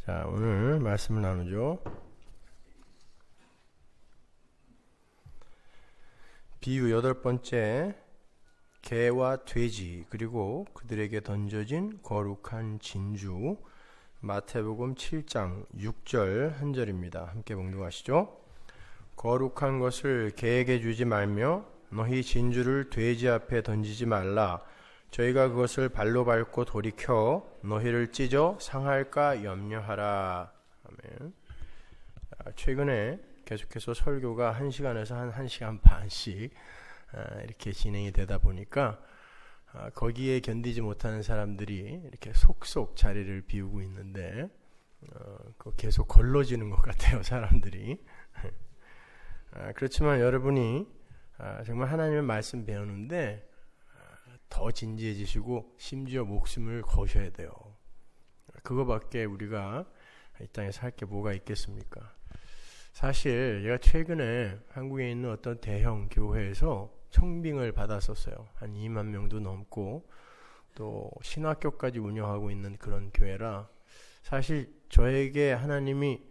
자, 오늘 말씀을 나누죠. 비유 8번째, 개와 돼지 그리고 그들에게 던져진 거룩한 진주, 마태복음 7장 6절 한 절입니다. 함께 봉독하시죠. 거룩한 것을 개에게 주지 말며 너희 진주를 돼지 앞에 던지지 말라. 저희가 그것을 발로 밟고 돌이켜 너희를 찢어 상할까 염려하라. 아멘. 최근에 계속해서 설교가 1시간에서 한 1시간 반씩 이렇게 진행이 되다 보니까 거기에 견디지 못하는 사람들이 이렇게 속속 자리를 비우고 있는데 계속 걸러지는 것 같아요, 사람들이. 그렇지만 여러분이 정말 하나님의 말씀 배우는데 더 진지해지시고 심지어 목숨을 거셔야 돼요. 그거밖에 우리가 이 땅에서 할 게 뭐가 있겠습니까? 사실 제가 최근에 한국에 있는 어떤 대형 교회에서 청빙을 받았었어요. 한 2만 명도 넘고 또 신학교까지 운영하고 있는 그런 교회라 사실 저에게 하나님이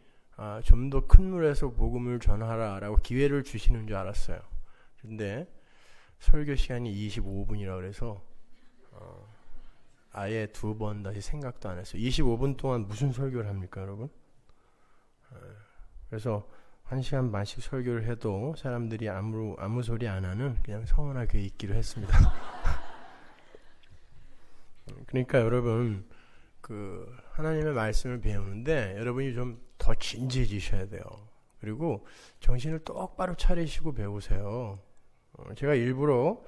좀 더 큰 물에서 복음을 전하라라고 기회를 주시는 줄 알았어요. 근데 설교 시간이 25분이라 그래서 아예 2번 다시 생각도 안 했어요. 25분 동안 무슨 설교를 합니까, 여러분? 그래서 1시간 반씩 설교를 해도 사람들이 아무 소리 안 하는 그냥 서운하게 있기로 했습니다. 그러니까 여러분 하나님의 말씀을 배우는데 여러분이 좀 더 진지해지셔야 돼요. 그리고 정신을 똑바로 차리시고 배우세요. 제가 일부러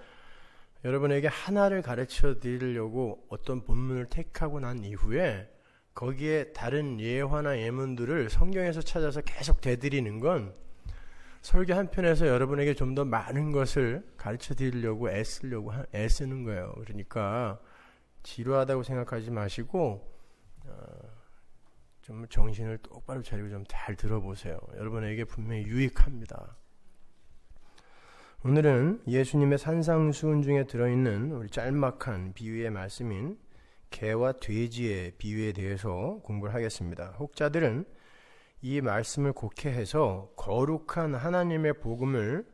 여러분에게 하나를 가르쳐 드리려고 어떤 본문을 택하고 난 이후에 거기에 다른 예화나 예문들을 성경에서 찾아서 계속 대드리는 건 설교 한 편에서 여러분에게 좀 더 많은 것을 가르쳐 드리려고 애쓰는 거예요. 그러니까 지루하다고 생각하지 마시고 좀 정신을 똑바로 차리고 좀 잘 들어보세요. 여러분에게 분명히 유익합니다. 오늘은 예수님의 산상수훈 중에 들어있는 우리 짤막한 비유의 말씀인 개와 돼지의 비유에 대해서 공부를 하겠습니다. 혹자들은 이 말씀을 곡해해서 거룩한 하나님의 복음을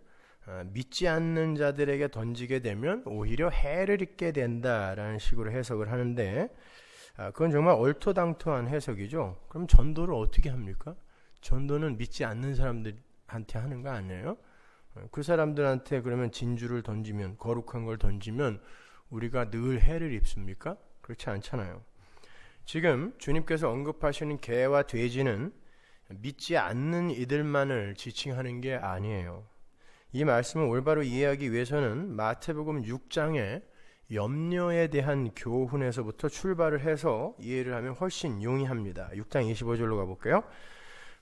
믿지 않는 자들에게 던지게 되면 오히려 해를 입게 된다라는 식으로 해석을 하는데 그건 정말 얼토당토한 해석이죠. 그럼 전도를 어떻게 합니까? 전도는 믿지 않는 사람들한테 하는 거 아니에요? 그 사람들한테 그러면 진주를 던지면, 거룩한 걸 던지면 우리가 늘 해를 입습니까? 그렇지 않잖아요. 지금 주님께서 언급하시는 개와 돼지는 믿지 않는 이들만을 지칭하는 게 아니에요. 이 말씀을 올바로 이해하기 위해서는 마태복음 6장에 염려에 대한 교훈에서부터 출발을 해서 이해를 하면 훨씬 용이합니다. 6장 25절로 가볼게요.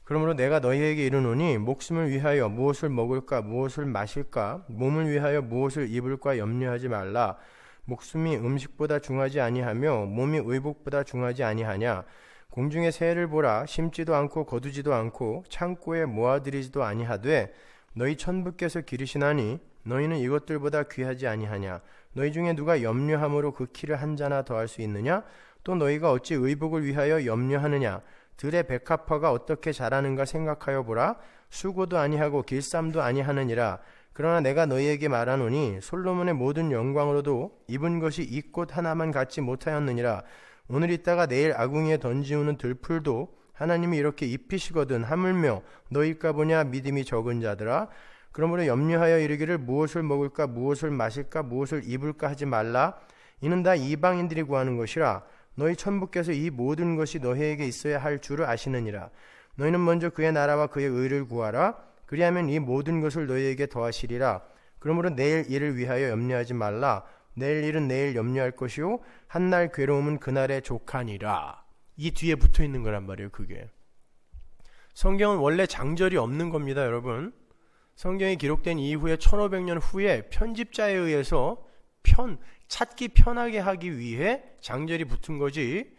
그러므로 내가 너희에게 이르노니 목숨을 위하여 무엇을 먹을까 무엇을 마실까 몸을 위하여 무엇을 입을까 염려하지 말라. 목숨이 음식보다 중하지 아니하며 몸이 의복보다 중하지 아니하냐. 공중의 새를 보라. 심지도 않고 거두지도 않고 창고에 모아들이지도 아니하되 너희 천부께서 기르시나니 너희는 이것들보다 귀하지 아니하냐. 너희 중에 누가 염려함으로 그 키를 한 자나 더할 수 있느냐. 또 너희가 어찌 의복을 위하여 염려하느냐. 들의 백합화가 어떻게 자라는가 생각하여 보라. 수고도 아니하고 길쌈도 아니하느니라. 그러나 내가 너희에게 말하노니 솔로몬의 모든 영광으로도 입은 것이 이 꽃 하나만 갖지 못하였느니라. 오늘 있다가 내일 아궁이에 던지우는 들풀도 하나님이 이렇게 입히시거든 하물며 너희가 보냐 믿음이 적은 자들아. 그러므로 염려하여 이르기를 무엇을 먹을까 무엇을 마실까 무엇을 입을까 하지 말라. 이는 다 이방인들이 구하는 것이라. 너희 천부께서 이 모든 것이 너희에게 있어야 할 줄을 아시느니라. 너희는 먼저 그의 나라와 그의 의를 구하라. 그리하면 이 모든 것을 너희에게 더하시리라. 그러므로 내일 일을 위하여 염려하지 말라. 내일 일은 내일 염려할 것이요 한날 괴로움은 그날의 족하니라. 이 뒤에 붙어있는 거란 말이에요. 그게 성경은 원래 장절이 없는 겁니다. 여러분, 성경이 기록된 이후에 1500년 후에 편집자에 의해서 찾기 편하게 하기 위해 장절이 붙은 거지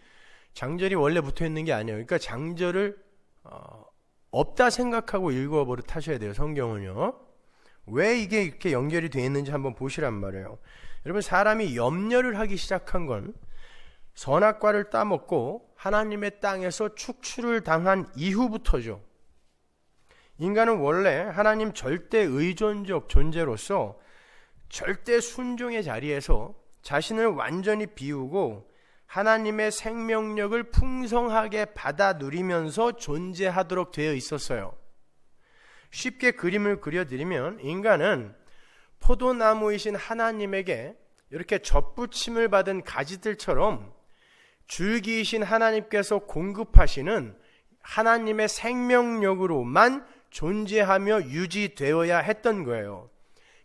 장절이 원래 붙어있는 게 아니에요. 그러니까 장절을 없다 생각하고 읽어버릇 하셔야 돼요. 성경은요. 왜 이게 이렇게 연결이 되어 있는지 한번 보시란 말이에요. 여러분, 사람이 염려를 하기 시작한 건 선악과를 따먹고 하나님의 땅에서 축출을 당한 이후부터죠. 인간은 원래 하나님 절대 의존적 존재로서 절대 순종의 자리에서 자신을 완전히 비우고 하나님의 생명력을 풍성하게 받아 누리면서 존재하도록 되어 있었어요. 쉽게 그림을 그려드리면 인간은 포도나무이신 하나님에게 이렇게 접붙임을 받은 가지들처럼 줄기이신 하나님께서 공급하시는 하나님의 생명력으로만 존재하며 유지되어야 했던 거예요.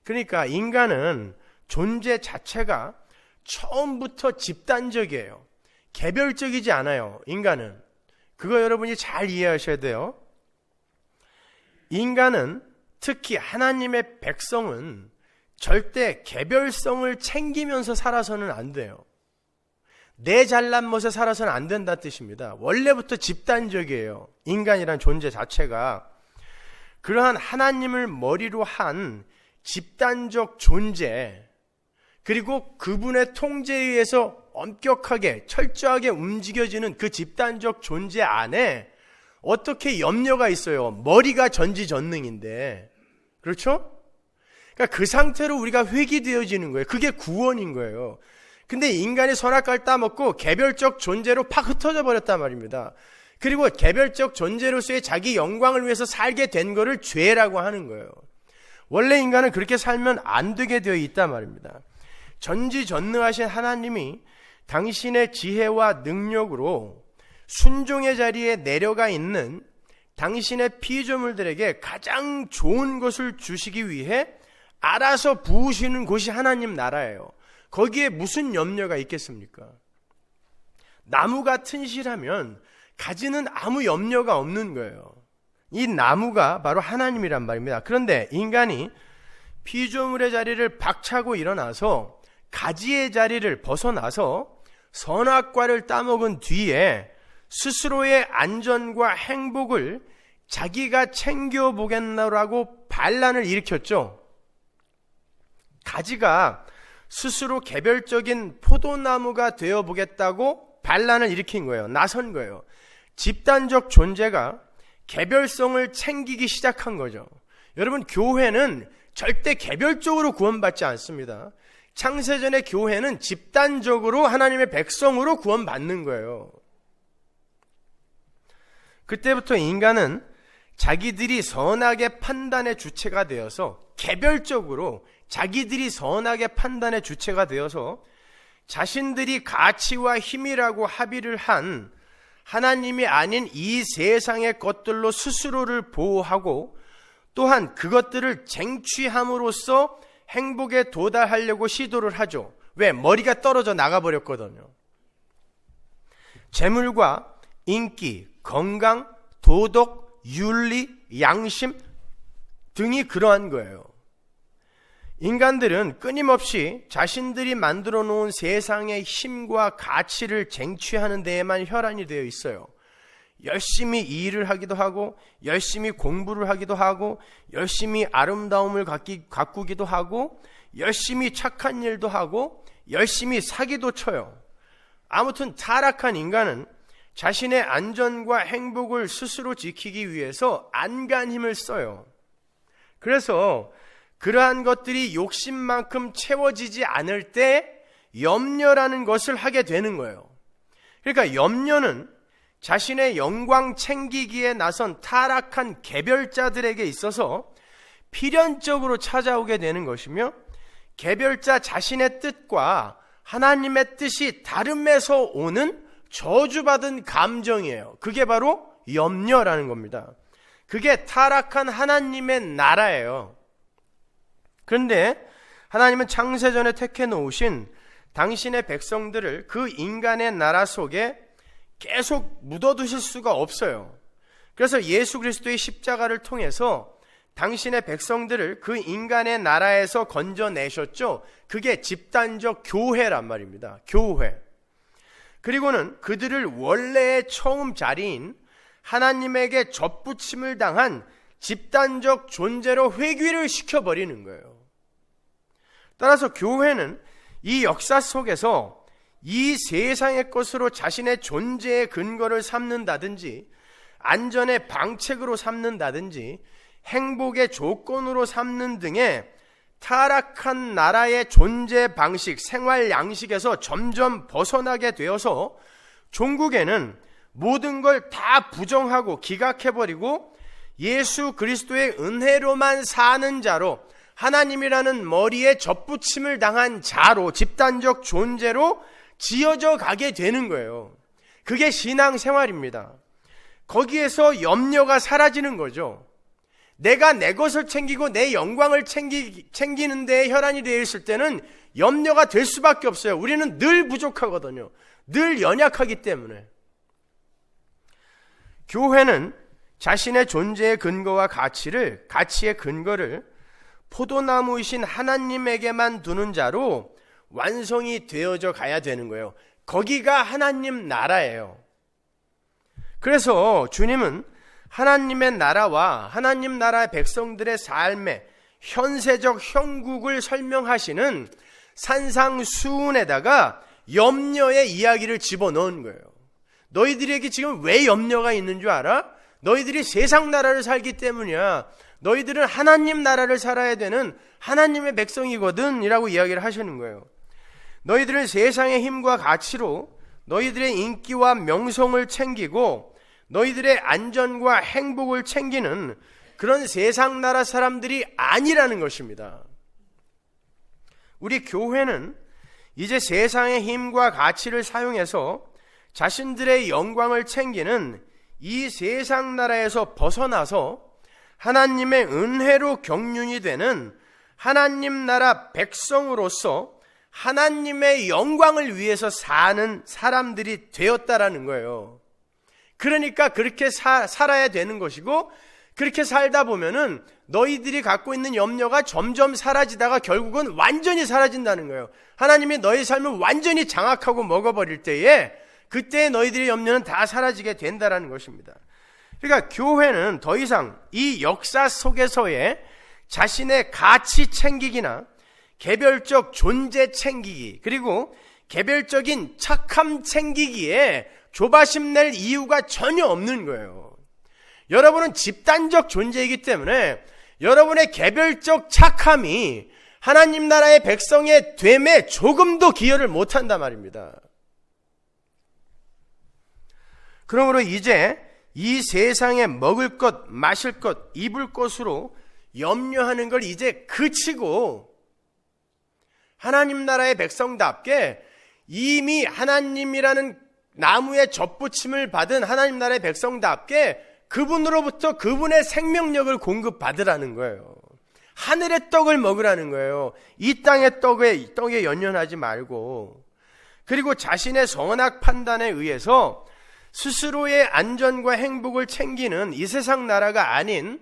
그러니까 인간은 존재 자체가 처음부터 집단적이에요. 개별적이지 않아요. 인간은. 그거 여러분이 잘 이해하셔야 돼요. 인간은, 특히 하나님의 백성은 절대 개별성을 챙기면서 살아서는 안 돼요. 내 잘난 멋에 살아서는 안 된다는 뜻입니다. 원래부터 집단적이에요. 인간이란 존재 자체가. 그러한 하나님을 머리로 한 집단적 존재, 그리고 그분의 통제에 의해서 엄격하게 철저하게 움직여지는 그 집단적 존재 안에 어떻게 염려가 있어요? 머리가 전지전능인데. 그렇죠? 그러니까 그 상태로 우리가 회귀되어지는 거예요. 그게 구원인 거예요. 근데 인간이 선악과를 따먹고 개별적 존재로 팍 흩어져 버렸단 말입니다. 그리고 개별적 존재로서의 자기 영광을 위해서 살게 된 거를 죄라고 하는 거예요. 원래 인간은 그렇게 살면 안 되게 되어 있단 말입니다. 전지전능하신 하나님이 당신의 지혜와 능력으로 순종의 자리에 내려가 있는 당신의 피조물들에게 가장 좋은 것을 주시기 위해 알아서 부으시는 곳이 하나님 나라예요. 거기에 무슨 염려가 있겠습니까? 나무가 튼실하면 가지는 아무 염려가 없는 거예요. 이 나무가 바로 하나님이란 말입니다. 그런데 인간이 피조물의 자리를 박차고 일어나서 가지의 자리를 벗어나서 선악과를 따먹은 뒤에 스스로의 안전과 행복을 자기가 챙겨보겠노라고 반란을 일으켰죠. 가지가 스스로 개별적인 포도나무가 되어보겠다고 반란을 일으킨 거예요. 나선 거예요. 집단적 존재가 개별성을 챙기기 시작한 거죠. 여러분, 교회는 절대 개별적으로 구원받지 않습니다. 창세전의 교회는 집단적으로 하나님의 백성으로 구원받는 거예요. 그때부터 인간은 자기들이 선악의 판단의 주체가 되어서 개별적으로 자기들이 선악의 판단의 주체가 되어서 자신들이 가치와 힘이라고 합의를 한 하나님이 아닌 이 세상의 것들로 스스로를 보호하고 또한 그것들을 쟁취함으로써 행복에 도달하려고 시도를 하죠. 왜? 머리가 떨어져 나가버렸거든요. 재물과 인기, 건강, 도덕, 윤리, 양심 등이 그러한 거예요. 인간들은 끊임없이 자신들이 만들어 놓은 세상의 힘과 가치를 쟁취하는 데에만 혈안이 되어 있어요. 열심히 일을 하기도 하고, 열심히 공부를 하기도 하고, 열심히 아름다움을 가꾸기도 하고, 열심히 착한 일도 하고, 열심히 사기도 쳐요. 아무튼 타락한 인간은 자신의 안전과 행복을 스스로 지키기 위해서 안간 힘을 써요. 그래서 그러한 것들이 욕심만큼 채워지지 않을 때 염려라는 것을 하게 되는 거예요. 그러니까 염려는 자신의 영광 챙기기에 나선 타락한 개별자들에게 있어서 필연적으로 찾아오게 되는 것이며, 개별자 자신의 뜻과 하나님의 뜻이 다름에서 오는 저주받은 감정이에요. 그게 바로 염려라는 겁니다. 그게 타락한 하나님의 나라예요. 그런데 하나님은 창세전에 택해 놓으신 당신의 백성들을 그 인간의 나라 속에 계속 묻어두실 수가 없어요. 그래서 예수 그리스도의 십자가를 통해서 당신의 백성들을 그 인간의 나라에서 건져내셨죠. 그게 집단적 교회란 말입니다. 교회. 그리고는 그들을 원래의 처음 자리인 하나님에게 접붙임을 당한 집단적 존재로 회귀를 시켜버리는 거예요. 따라서 교회는 이 역사 속에서 이 세상의 것으로 자신의 존재의 근거를 삼는다든지, 안전의 방책으로 삼는다든지, 행복의 조건으로 삼는 등의 타락한 나라의 존재 방식, 생활 양식에서 점점 벗어나게 되어서 종국에는 모든 걸 다 부정하고 기각해버리고 예수 그리스도의 은혜로만 사는 자로, 하나님이라는 머리에 접붙임을 당한 자로, 집단적 존재로 지어져 가게 되는 거예요. 그게 신앙생활입니다. 거기에서 염려가 사라지는 거죠. 내가 내 것을 챙기고 내 영광을 챙기는 데에 혈안이 되어 있을 때는 염려가 될 수밖에 없어요. 우리는 늘 부족하거든요. 늘 연약하기 때문에. 교회는 자신의 존재의 근거와 가치의 근거를 포도나무이신 하나님에게만 두는 자로 완성이 되어져 가야 되는 거예요. 거기가 하나님 나라예요. 그래서 주님은 하나님의 나라와 하나님 나라의 백성들의 삶의 현세적 형국을 설명하시는 산상수훈에다가 염려의 이야기를 집어넣은 거예요. 너희들에게 지금 왜 염려가 있는 줄 알아? 너희들이 세상 나라를 살기 때문이야. 너희들은 하나님 나라를 살아야 되는 하나님의 백성이거든 이라고 이야기를 하시는 거예요. 너희들은 세상의 힘과 가치로 너희들의 인기와 명성을 챙기고 너희들의 안전과 행복을 챙기는 그런 세상 나라 사람들이 아니라는 것입니다. 우리 교회는 이제 세상의 힘과 가치를 사용해서 자신들의 영광을 챙기는 이 세상 나라에서 벗어나서 하나님의 은혜로 경륜이 되는 하나님 나라 백성으로서 하나님의 영광을 위해서 사는 사람들이 되었다라는 거예요. 그러니까 그렇게 살아야 되는 것이고, 그렇게 살다 보면은 너희들이 갖고 있는 염려가 점점 사라지다가 결국은 완전히 사라진다는 거예요. 하나님이 너희 삶을 완전히 장악하고 먹어버릴 때에 그때 너희들의 염려는 다 사라지게 된다라는 것입니다. 그러니까 교회는 더 이상 이 역사 속에서의 자신의 가치 챙기기나 개별적 존재 챙기기, 그리고 개별적인 착함 챙기기에 조바심 낼 이유가 전혀 없는 거예요. 여러분은 집단적 존재이기 때문에 여러분의 개별적 착함이 하나님 나라의 백성의 됨에 조금도 기여를 못한단 말입니다. 그러므로 이제 이 세상에 먹을 것, 마실 것, 입을 것으로 염려하는 걸 이제 그치고 하나님 나라의 백성답게 이미 하나님이라는 나무에 접붙임을 받은 하나님 나라의 백성답게 그분으로부터 그분의 생명력을 공급받으라는 거예요. 하늘의 떡을 먹으라는 거예요. 이 땅의 떡에 연연하지 말고, 그리고 자신의 선악 판단에 의해서 스스로의 안전과 행복을 챙기는 이 세상 나라가 아닌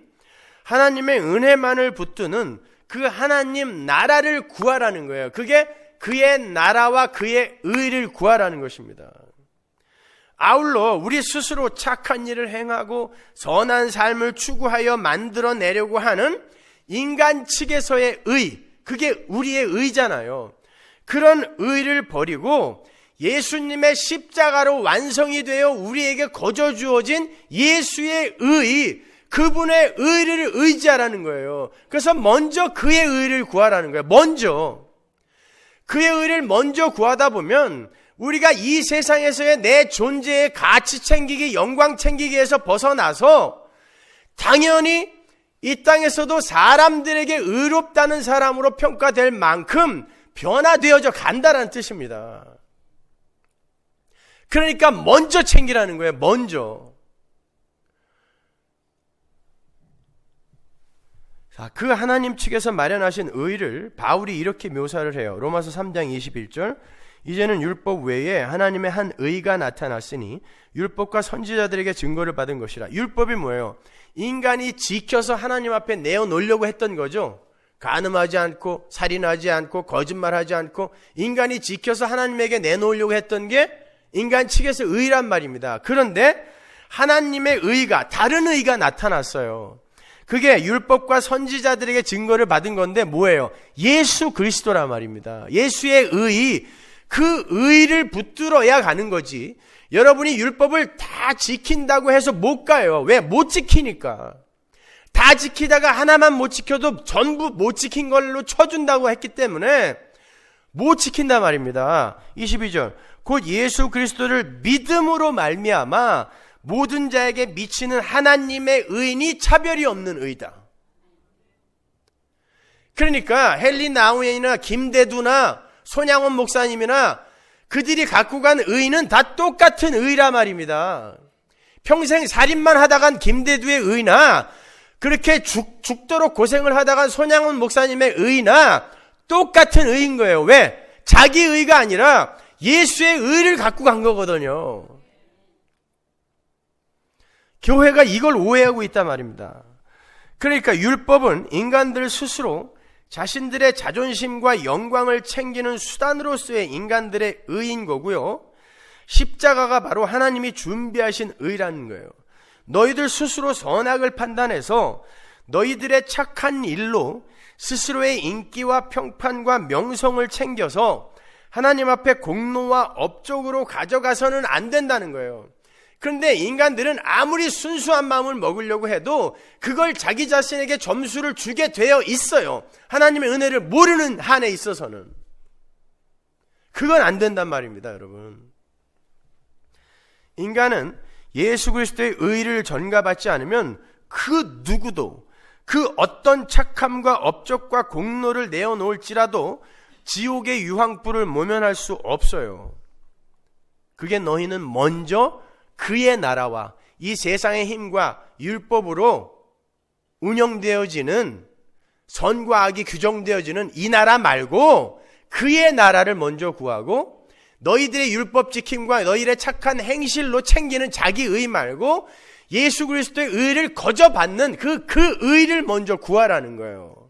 하나님의 은혜만을 붙드는 그 하나님 나라를 구하라는 거예요. 그게 그의 나라와 그의 의를 구하라는 것입니다. 아울러 우리 스스로 착한 일을 행하고 선한 삶을 추구하여 만들어내려고 하는 인간 측에서의 의, 그게 우리의 의잖아요. 그런 의를 버리고 예수님의 십자가로 완성이 되어 우리에게 거저 주어진 예수의 의, 그분의 의를 의지하라는 거예요. 그래서 먼저 그의 의를 구하라는 거예요. 먼저 그의 의를 먼저 구하다 보면 우리가 이 세상에서의 내 존재의 가치 챙기기, 영광 챙기기에서 벗어나서 당연히 이 땅에서도 사람들에게 의롭다는 사람으로 평가될 만큼 변화되어져 간다는 뜻입니다. 그러니까 먼저 챙기라는 거예요. 먼저. 자, 그 하나님 측에서 마련하신 의를 바울이 이렇게 묘사를 해요. 로마서 3장 21절. 이제는 율법 외에 하나님의 한 의가 나타났으니 율법과 선지자들에게 증거를 받은 것이라. 율법이 뭐예요? 인간이 지켜서 하나님 앞에 내어놓으려고 했던 거죠. 간음하지 않고, 살인하지 않고, 거짓말하지 않고, 인간이 지켜서 하나님에게 내놓으려고 했던 게 인간 측에서 의란 말입니다. 그런데 하나님의 의가, 다른 의가 나타났어요. 그게 율법과 선지자들에게 증거를 받은 건데 뭐예요? 예수 그리스도란 말입니다. 예수의 의, 그 의를 붙들어야 가는 거지. 여러분이 율법을 다 지킨다고 해서 못 가요. 왜? 못 지키니까. 다 지키다가 하나만 못 지켜도 전부 못 지킨 걸로 쳐준다고 했기 때문에 못 지킨단 말입니다. 22절. 곧 예수 그리스도를 믿음으로 말미암아 모든 자에게 미치는 하나님의 의인이 차별이 없는 의다. 그러니까 헨리 나우엔이나 김대두나 손양원 목사님이나 그들이 갖고 간 의는 다 똑같은 의라 말입니다. 평생 살인만 하다간 김대두의 의나 그렇게 죽도록 고생을 하다간 손양원 목사님의 의나 똑같은 의인 거예요. 왜? 자기 의가 아니라 예수의 의를 갖고 간 거거든요. 교회가 이걸 오해하고 있단 말입니다. 그러니까 율법은 인간들 스스로 자신들의 자존심과 영광을 챙기는 수단으로서의 인간들의 의인 거고요. 십자가가 바로 하나님이 준비하신 의라는 거예요. 너희들 스스로 선악을 판단해서 너희들의 착한 일로 스스로의 인기와 평판과 명성을 챙겨서 하나님 앞에 공로와 업적으로 가져가서는 안 된다는 거예요. 그런데 인간들은 아무리 순수한 마음을 먹으려고 해도 그걸 자기 자신에게 점수를 주게 되어 있어요. 하나님의 은혜를 모르는 한에 있어서는. 그건 안 된단 말입니다, 여러분. 인간은 예수 그리스도의 의를 전가받지 않으면 그 누구도 그 어떤 착함과 업적과 공로를 내어놓을지라도 지옥의 유황불을 모면할 수 없어요. 그게 너희는 먼저 그의 나라와 이 세상의 힘과 율법으로 운영되어지는 선과 악이 규정되어지는 이 나라 말고 그의 나라를 먼저 구하고 너희들의 율법 지킴과 너희들의 착한 행실로 챙기는 자기 의 말고 예수 그리스도의 의를 거저받는 그 의를 먼저 구하라는 거예요.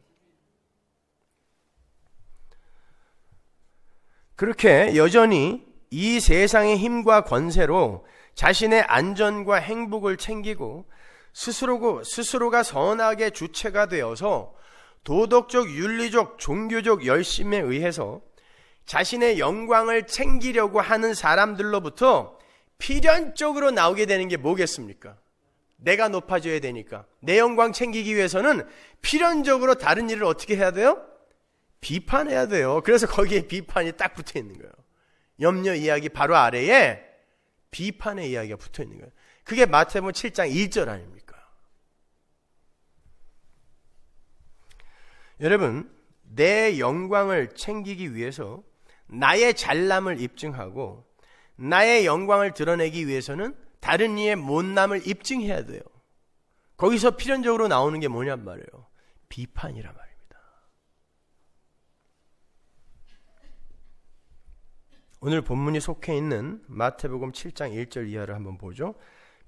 그렇게 여전히 이 세상의 힘과 권세로 자신의 안전과 행복을 챙기고 스스로가 선악의 주체가 되어서 도덕적, 윤리적, 종교적 열심에 의해서 자신의 영광을 챙기려고 하는 사람들로부터 필연적으로 나오게 되는 게 뭐겠습니까? 내가 높아져야 되니까 내 영광 챙기기 위해서는 필연적으로 다른 일을 어떻게 해야 돼요? 비판해야 돼요. 그래서 거기에 비판이 딱 붙어 있는 거예요. 염려 이야기 바로 아래에 비판의 이야기가 붙어 있는 거예요. 그게 마태복음 7장 1절 아닙니까? 여러분, 내 영광을 챙기기 위해서 나의 잘남을 입증하고 나의 영광을 드러내기 위해서는 다른 이의 못남을 입증해야 돼요. 거기서 필연적으로 나오는 게 뭐냔 말이에요. 비판이란 말입니다. 오늘 본문이 속해 있는 마태복음 7장 1절 이하를 한번 보죠.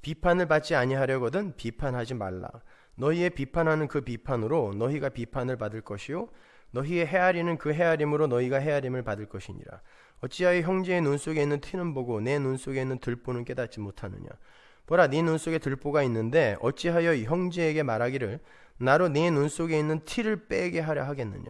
비판을 받지 아니하려거든 비판하지 말라. 너희의 비판하는 그 비판으로 너희가 비판을 받을 것이요 너희의 헤아리는 그 헤아림으로 너희가 헤아림을 받을 것이니라. 어찌하여 형제의 눈 속에 있는 티는 보고 내 눈 속에 있는 들보는 깨닫지 못하느냐. 보라, 네 눈 속에 들보가 있는데 어찌하여 형제에게 말하기를 나로 네 눈 속에 있는 티를 빼게 하려 하겠느냐.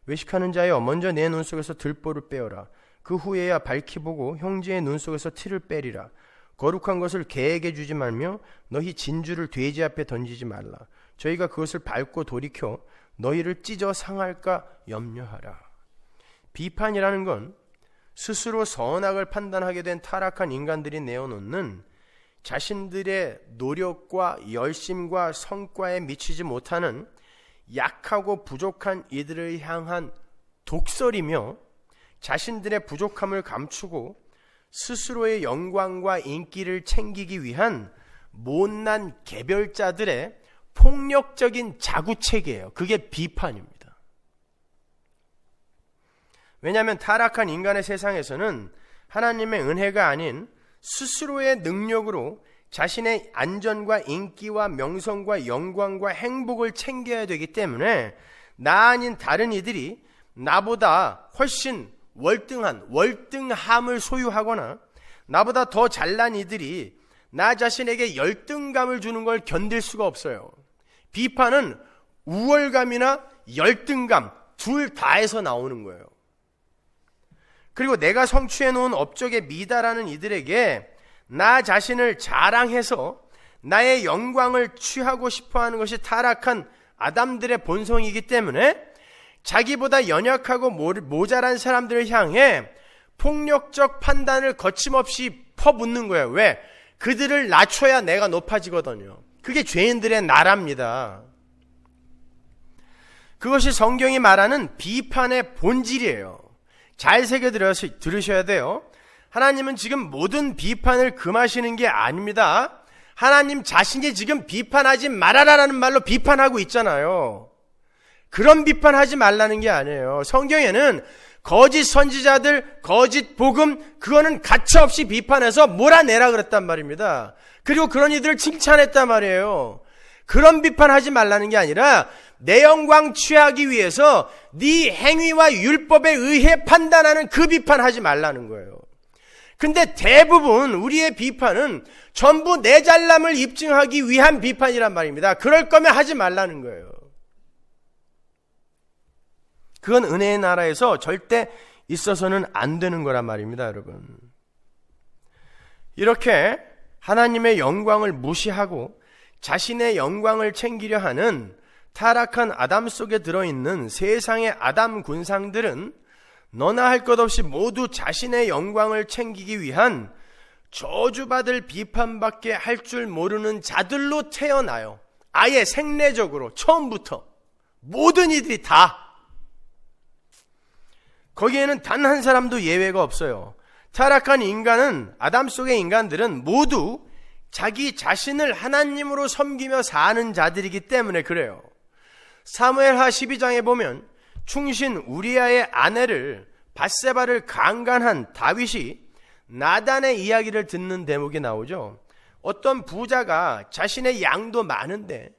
외식하는 자여, 먼저 내 눈 속에서 들보를 빼어라. 그 후에야 밝히 보고 형제의 눈 속에서 티를 빼리라. 거룩한 것을 개에게 주지 말며 너희 진주를 돼지 앞에 던지지 말라. 저희가 그것을 밟고 돌이켜 너희를 찢어 상할까 염려하라. 비판이라는 건 스스로 선악을 판단하게 된 타락한 인간들이 내어놓는 자신들의 노력과 열심과 성과에 미치지 못하는 약하고 부족한 이들을 향한 독설이며 자신들의 부족함을 감추고 스스로의 영광과 인기를 챙기기 위한 못난 개별자들의 폭력적인 자구책이에요. 그게 비판입니다. 왜냐하면 타락한 인간의 세상에서는 하나님의 은혜가 아닌 스스로의 능력으로 자신의 안전과 인기와 명성과 영광과 행복을 챙겨야 되기 때문에 나 아닌 다른 이들이 나보다 훨씬 월등함을 소유하거나 나보다 더 잘난 이들이 나 자신에게 열등감을 주는 걸 견딜 수가 없어요. 비판은 우월감이나 열등감 둘 다에서 나오는 거예요. 그리고 내가 성취해 놓은 업적에 미달하는 이들에게 나 자신을 자랑해서 나의 영광을 취하고 싶어하는 것이 타락한 아담들의 본성이기 때문에 자기보다 연약하고 모자란 사람들을 향해 폭력적 판단을 거침없이 퍼붓는 거예요. 왜? 그들을 낮춰야 내가 높아지거든요. 그게 죄인들의 나라입니다. 그것이 성경이 말하는 비판의 본질이에요. 잘 새겨 들으셔야 돼요. 하나님은 지금 모든 비판을 금하시는 게 아닙니다. 하나님 자신이 지금 비판하지 말아라라는 말로 비판하고 있잖아요. 그런 비판하지 말라는 게 아니에요. 성경에는 거짓 선지자들, 거짓 복음, 그거는 가차없이 비판해서 몰아내라 그랬단 말입니다. 그리고 그런 이들을 칭찬했단 말이에요. 그런 비판하지 말라는 게 아니라 내 영광 취하기 위해서 네 행위와 율법에 의해 판단하는 그 비판하지 말라는 거예요. 근데 대부분 우리의 비판은 전부 내 잘남을 입증하기 위한 비판이란 말입니다. 그럴 거면 하지 말라는 거예요. 그건 은혜의 나라에서 절대 있어서는 안 되는 거란 말입니다, 여러분. 이렇게 하나님의 영광을 무시하고 자신의 영광을 챙기려 하는 타락한 아담 속에 들어있는 세상의 아담 군상들은 너나 할 것 없이 모두 자신의 영광을 챙기기 위한 저주받을 비판밖에 할 줄 모르는 자들로 태어나요. 아예 생내적으로 처음부터 모든 이들이 다. 거기에는 단 한 사람도 예외가 없어요. 타락한 인간은, 아담 속의 인간들은 모두 자기 자신을 하나님으로 섬기며 사는 자들이기 때문에 그래요. 사무엘하 12장에 보면 충신 우리아의 아내를 밧세바를 강간한 다윗이 나단의 이야기를 듣는 대목이 나오죠. 어떤 부자가 자신의 양도 많은데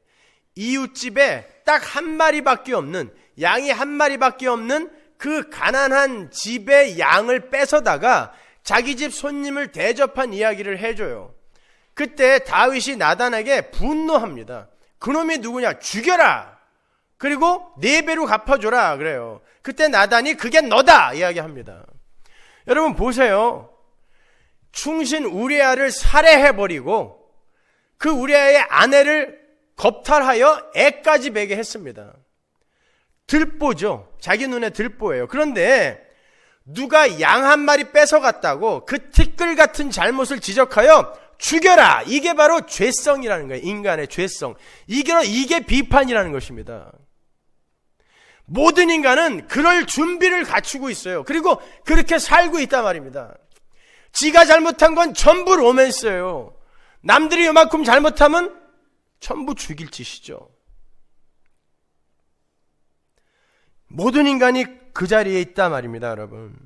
이웃집에 딱 한 마리밖에 없는, 양이 한 마리밖에 없는 그 가난한 집의 양을 뺏어다가 자기 집 손님을 대접한 이야기를 해줘요. 그때 다윗이 나단에게 분노합니다. 그놈이 누구냐? 죽여라! 그리고 4배로 갚아줘라 그래요. 그때 나단이 그게 너다 이야기합니다. 여러분 보세요. 충신 우리아를 살해해버리고 그 우리아의 아내를 겁탈하여 애까지 베게 했습니다. 들보죠. 자기 눈에 들보예요. 그런데 누가 양 한 마리 뺏어갔다고 그 티끌 같은 잘못을 지적하여 죽여라! 이게 바로 죄성이라는 거예요. 인간의 죄성. 이게 비판이라는 것입니다. 모든 인간은 그럴 준비를 갖추고 있어요. 그리고 그렇게 살고 있단 말입니다. 지가 잘못한 건 전부 로맨스예요. 남들이 요만큼 잘못하면 전부 죽일 짓이죠. 모든 인간이 그 자리에 있단 말입니다, 여러분.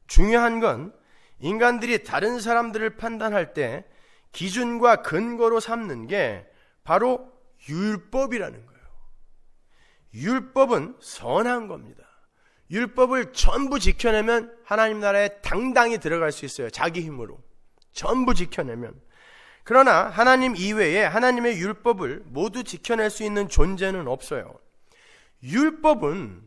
중요한 건 인간들이 다른 사람들을 판단할 때 기준과 근거로 삼는 게 바로 율법이라는 거예요. 율법은 선한 겁니다. 율법을 전부 지켜내면 하나님 나라에 당당히 들어갈 수 있어요. 자기 힘으로. 전부 지켜내면. 그러나 하나님 이외에 하나님의 율법을 모두 지켜낼 수 있는 존재는 없어요. 율법은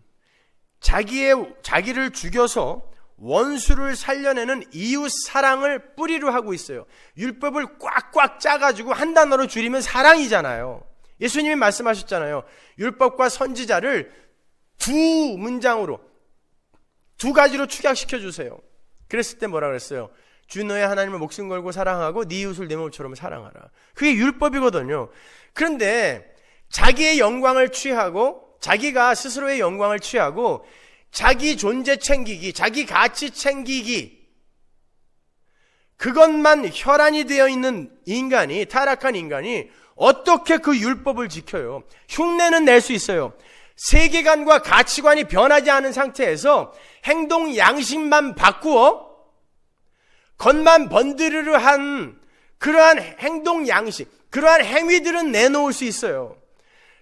자기를 죽여서 원수를 살려내는 이웃 사랑을 뿌리로 하고 있어요. 율법을 꽉꽉 짜가지고 한 단어로 줄이면 사랑이잖아요. 예수님이 말씀하셨잖아요. 율법과 선지자를 두 문장으로, 두 가지로 축약시켜 주세요. 그랬을 때 뭐라 그랬어요? 주 너의 하나님을 목숨 걸고 사랑하고 네 이웃을 내 몸처럼 사랑하라. 그게 율법이거든요. 그런데 자기의 영광을 취하고, 자기가 스스로의 영광을 취하고 자기 존재 챙기기, 자기 가치 챙기기, 그것만 혈안이 되어 있는 인간이, 타락한 인간이 어떻게 그 율법을 지켜요? 흉내는 낼 수 있어요. 세계관과 가치관이 변하지 않은 상태에서 행동 양식만 바꾸어 겉만 번드르르한 그러한 행동 양식, 그러한 행위들은 내놓을 수 있어요.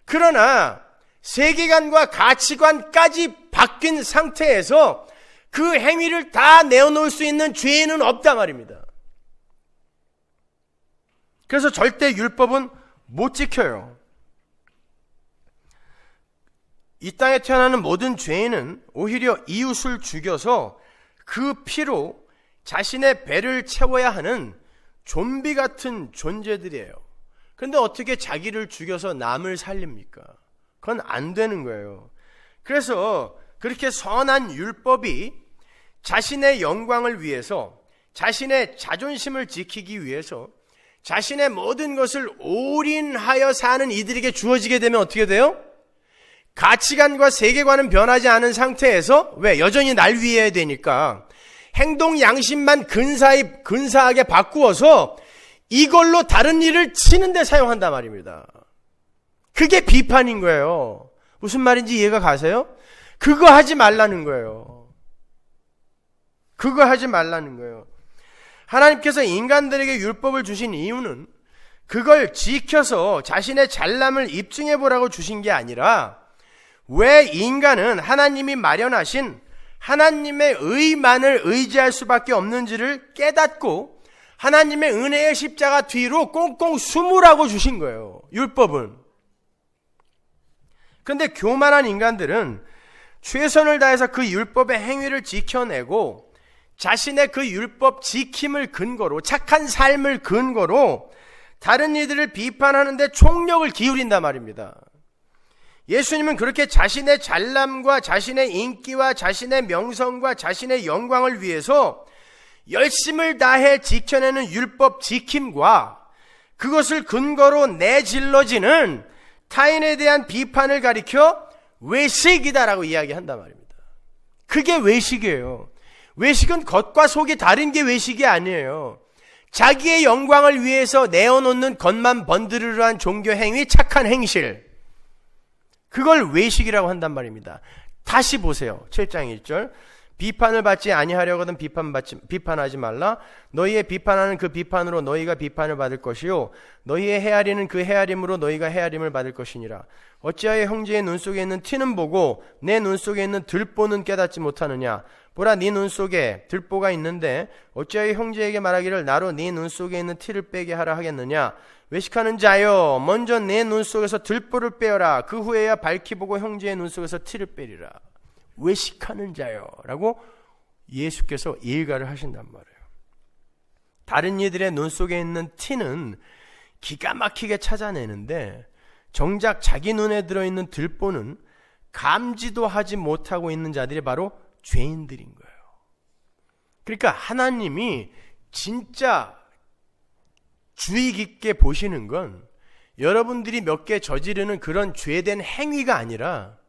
그러나 세계관과 가치관까지 바뀐 상태에서 그 행위를 다 내어놓을 수 있는 죄인은 없단 말입니다. 그래서 절대 율법은 못 지켜요. 이 땅에 태어나는 모든 죄인은 오히려 이웃을 죽여서 그 피로 자신의 배를 채워야 하는 좀비 같은 존재들이에요. 그런데 어떻게 자기를 죽여서 남을 살립니까? 그건 안 되는 거예요. 그래서 그렇게 선한 율법이 자신의 영광을 위해서, 자신의 자존심을 지키기 위해서 자신의 모든 것을 올인하여 사는 이들에게 주어지게 되면 어떻게 돼요? 가치관과 세계관은 변하지 않은 상태에서, 왜? 여전히 날 위해야 되니까 행동 양심만 근사하게 바꾸어서 이걸로 다른 일을 치는 데 사용한단 말입니다. 그게 비판인 거예요. 무슨 말인지 이해가 가세요? 그거 하지 말라는 거예요. 그거 하지 말라는 거예요. 하나님께서 인간들에게 율법을 주신 이유는 그걸 지켜서 자신의 잘남을 입증해 보라고 주신 게 아니라, 왜 인간은 하나님이 마련하신 하나님의 의만을 의지할 수밖에 없는지를 깨닫고 하나님의 은혜의 십자가 뒤로 꽁꽁 숨으라고 주신 거예요, 율법은. 그런데 교만한 인간들은 최선을 다해서 그 율법의 행위를 지켜내고 자신의 그 율법 지킴을 근거로, 착한 삶을 근거로 다른 이들을 비판하는데 총력을 기울인단 말입니다. 예수님은 그렇게 자신의 잘남과 자신의 인기와 자신의 명성과 자신의 영광을 위해서 열심을 다해 지켜내는 율법 지킴과 그것을 근거로 내질러지는 타인에 대한 비판을 가리켜 외식이다라고 이야기한단 말입니다. 그게 외식이에요. 외식은 겉과 속이 다른 게 외식이 아니에요. 자기의 영광을 위해서 내어놓는 겉만 번드르르한 종교 행위, 착한 행실, 그걸 외식이라고 한단 말입니다. 다시 보세요. 7장 1절. 비판을 받지 아니하려거든 비판하지 말라. 너희의 비판하는 그 비판으로 너희가 비판을 받을 것이요 너희의 헤아리는 그 헤아림으로 너희가 헤아림을 받을 것이니라. 어찌하여 형제의 눈 속에 있는 티는 보고 내 눈 속에 있는 들보는 깨닫지 못하느냐. 보라, 네 눈 속에 들보가 있는데 어찌하여 형제에게 말하기를 나로 네 눈 속에 있는 티를 빼게 하라 하겠느냐. 외식하는 자여, 먼저 내 눈 속에서 들보를 빼어라. 그 후에야 밝히 보고 형제의 눈 속에서 티를 빼리라. 외식하는 자여 라고 예수께서 일가를 하신단 말이에요. 다른 이들의 눈 속에 있는 티는 기가 막히게 찾아내는데 정작 자기 눈에 들어있는 들보는 감지도 하지 못하고 있는 자들이 바로 죄인들인 거예요. 그러니까 하나님이 진짜 주의 깊게 보시는 건 여러분들이 몇 개 저지르는 그런 죄된 행위가 아니라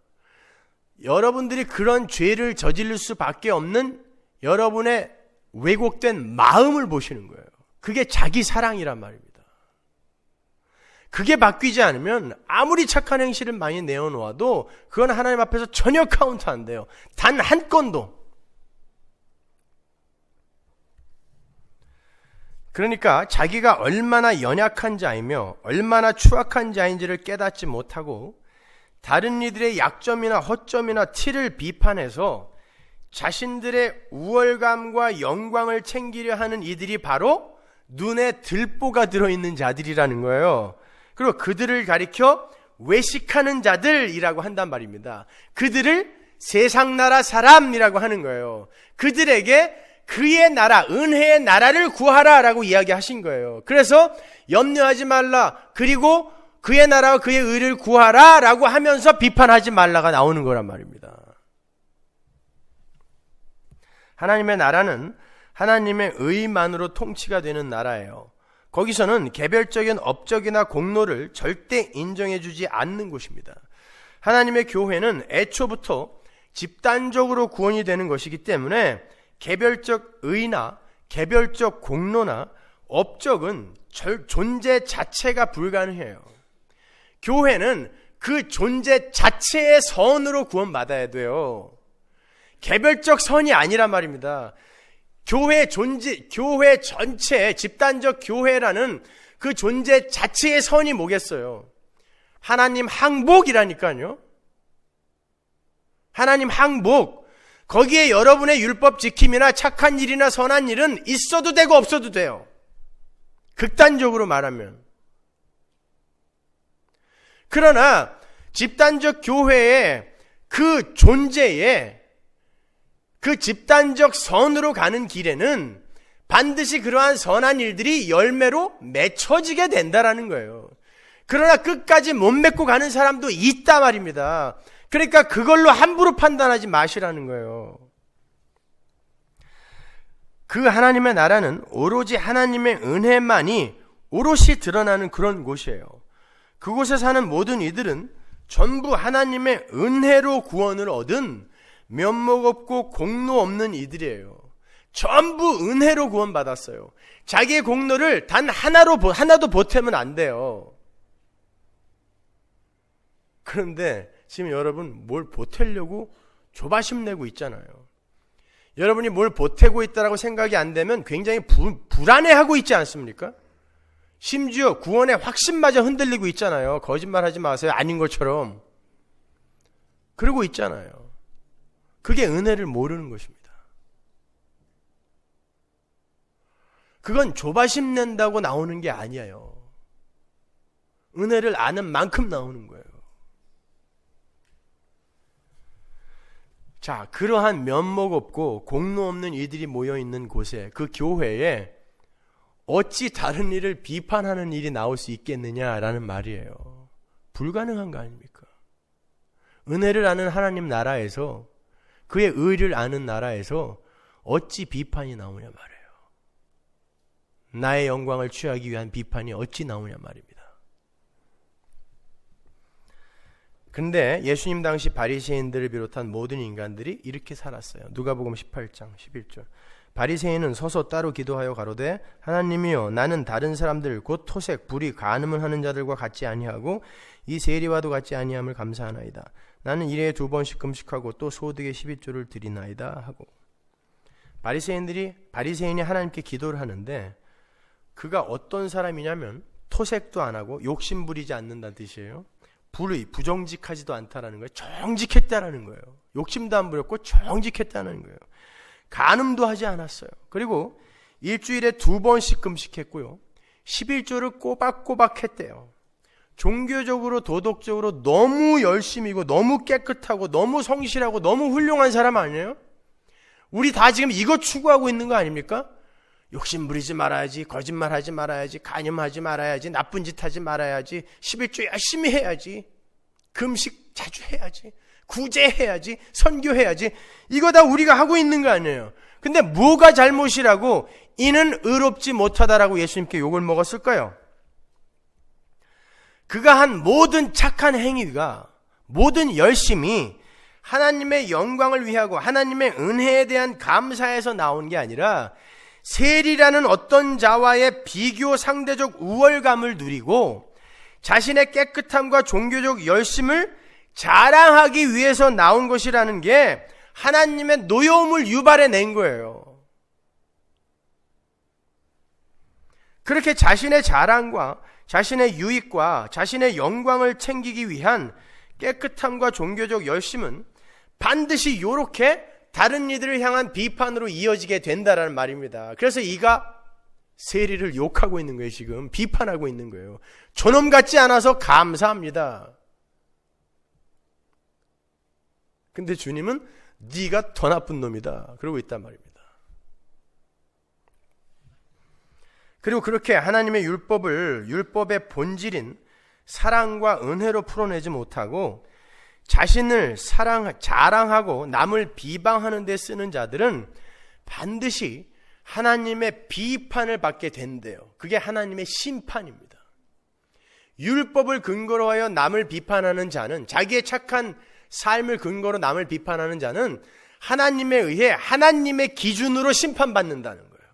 여러분들이 그런 죄를 저지를 수밖에 없는 여러분의 왜곡된 마음을 보시는 거예요. 그게 자기 사랑이란 말입니다. 그게 바뀌지 않으면 아무리 착한 행실을 많이 내어놓아도 그건 하나님 앞에서 전혀 카운트 안 돼요. 단 한 건도. 그러니까 자기가 얼마나 연약한 자이며 얼마나 추악한 자인지를 깨닫지 못하고 다른 이들의 약점이나 허점이나 티를 비판해서 자신들의 우월감과 영광을 챙기려 하는 이들이 바로 눈에 들보가 들어있는 자들이라는 거예요. 그리고 그들을 가리켜 외식하는 자들이라고 한단 말입니다. 그들을 세상 나라 사람이라고 하는 거예요. 그들에게 그의 나라, 은혜의 나라를 구하라라고 이야기하신 거예요. 그래서 염려하지 말라, 그리고 그의 나라와 그의 의를 구하라라고 하면서 비판하지 말라가 나오는 거란 말입니다. 하나님의 나라는 하나님의 의만으로 통치가 되는 나라예요. 거기서는 개별적인 업적이나 공로를 절대 인정해주지 않는 곳입니다. 하나님의 교회는 애초부터 집단적으로 구원이 되는 것이기 때문에 개별적 의나 개별적 공로나 업적은 존재 자체가 불가능해요. 교회는 그 존재 자체의 선으로 구원받아야 돼요. 개별적 선이 아니란 말입니다. 교회 전체, 집단적 교회라는 그 존재 자체의 선이 뭐겠어요? 하나님 항복이라니까요. 하나님 항복. 거기에 여러분의 율법 지킴이나 착한 일이나 선한 일은 있어도 되고 없어도 돼요. 극단적으로 말하면. 그러나 집단적 교회의 그 존재에 그 집단적 선으로 가는 길에는 반드시 그러한 선한 일들이 열매로 맺혀지게 된다라는 거예요. 그러나 끝까지 못 맺고 가는 사람도 있다 말입니다. 그러니까 그걸로 함부로 판단하지 마시라는 거예요. 그 하나님의 나라는 오로지 하나님의 은혜만이 오롯이 드러나는 그런 곳이에요. 그곳에 사는 모든 이들은 전부 하나님의 은혜로 구원을 얻은 면목 없고 공로 없는 이들이에요. 전부 은혜로 구원받았어요. 자기의 공로를 단 하나도 보태면 안 돼요. 그런데 지금 여러분 뭘 보태려고 조바심 내고 있잖아요. 여러분이 뭘 보태고 있다라고 생각이 안 되면 굉장히 불안해하고 있지 않습니까? 심지어 구원의 확신마저 흔들리고 있잖아요. 거짓말하지 마세요. 아닌 것처럼. 그러고 있잖아요. 그게 은혜를 모르는 것입니다. 그건 조바심 낸다고 나오는 게 아니에요. 은혜를 아는 만큼 나오는 거예요. 자, 그러한 면목 없고 공로 없는 이들이 모여있는 곳에, 그 교회에 어찌 다른 일을 비판하는 일이 나올 수 있겠느냐라는 말이에요. 불가능한 거 아닙니까? 은혜를 아는 하나님 나라에서, 그의 의를 아는 나라에서 어찌 비판이 나오냐 말이에요. 나의 영광을 취하기 위한 비판이 어찌 나오냐 말입니다. 근데 예수님 당시 바리새인들을 비롯한 모든 인간들이 이렇게 살았어요. 누가복음 18장 11절. 바리새인은 서서 따로 기도하여 가로되 하나님이여 나는 다른 사람들 곧 토색, 불의, 간음을 하는 자들과 같지 아니하고 이 세리와도 같지 아니함을 감사하나이다. 나는 일에 2번씩 금식하고 또 소득의 11조를 드리나이다 하고. 바리새인이 하나님께 기도를 하는데 그가 어떤 사람이냐면 토색도 안 하고 욕심 부리지 않는다는 뜻이에요. 불의, 부정직하지도 않다라는 거예요. 정직했다라는 거예요. 욕심도 안 부렸고 정직했다는 거예요. 간음도 하지 않았어요. 그리고 일주일에 2번씩 금식했고요. 11조를 꼬박꼬박 했대요. 종교적으로 도덕적으로 너무 열심이고 너무 깨끗하고 너무 성실하고 너무 훌륭한 사람 아니에요? 우리 다 지금 이거 추구하고 있는 거 아닙니까? 욕심 부리지 말아야지, 거짓말하지 말아야지, 간염하지 말아야지, 나쁜 짓 하지 말아야지, 11조 열심히 해야지, 금식 자주 해야지, 구제해야지, 선교해야지. 이거 다 우리가 하고 있는 거 아니에요. 근데 뭐가 잘못이라고 이는 의롭지 못하다라고 예수님께 욕을 먹었을까요? 그가 한 모든 착한 행위가, 모든 열심이 하나님의 영광을 위하고 하나님의 은혜에 대한 감사에서 나온 게 아니라 세리라는 어떤 자와의 비교 상대적 우월감을 누리고 자신의 깨끗함과 종교적 열심을 자랑하기 위해서 나온 것이라는 게 하나님의 노여움을 유발해 낸 거예요. 그렇게 자신의 자랑과 자신의 유익과 자신의 영광을 챙기기 위한 깨끗함과 종교적 열심은 반드시 이렇게 다른 이들을 향한 비판으로 이어지게 된다라는 말입니다. 그래서 이가 세리를 욕하고 있는 거예요. 지금 비판하고 있는 거예요. 저놈 같지 않아서 감사합니다. 근데 주님은 네가 더 나쁜 놈이다 그러고 있단 말입니다. 그리고 그렇게 하나님의 율법의 본질인 사랑과 은혜로 풀어내지 못하고 자신을 자랑하고 남을 비방하는 데 쓰는 자들은 반드시 하나님의 비판을 받게 된대요. 그게 하나님의 심판입니다. 율법을 근거로 하여 남을 비판하는 자는, 자기의 착한 삶을 근거로 남을 비판하는 자는 하나님에 의해 하나님의 기준으로 심판받는다는 거예요.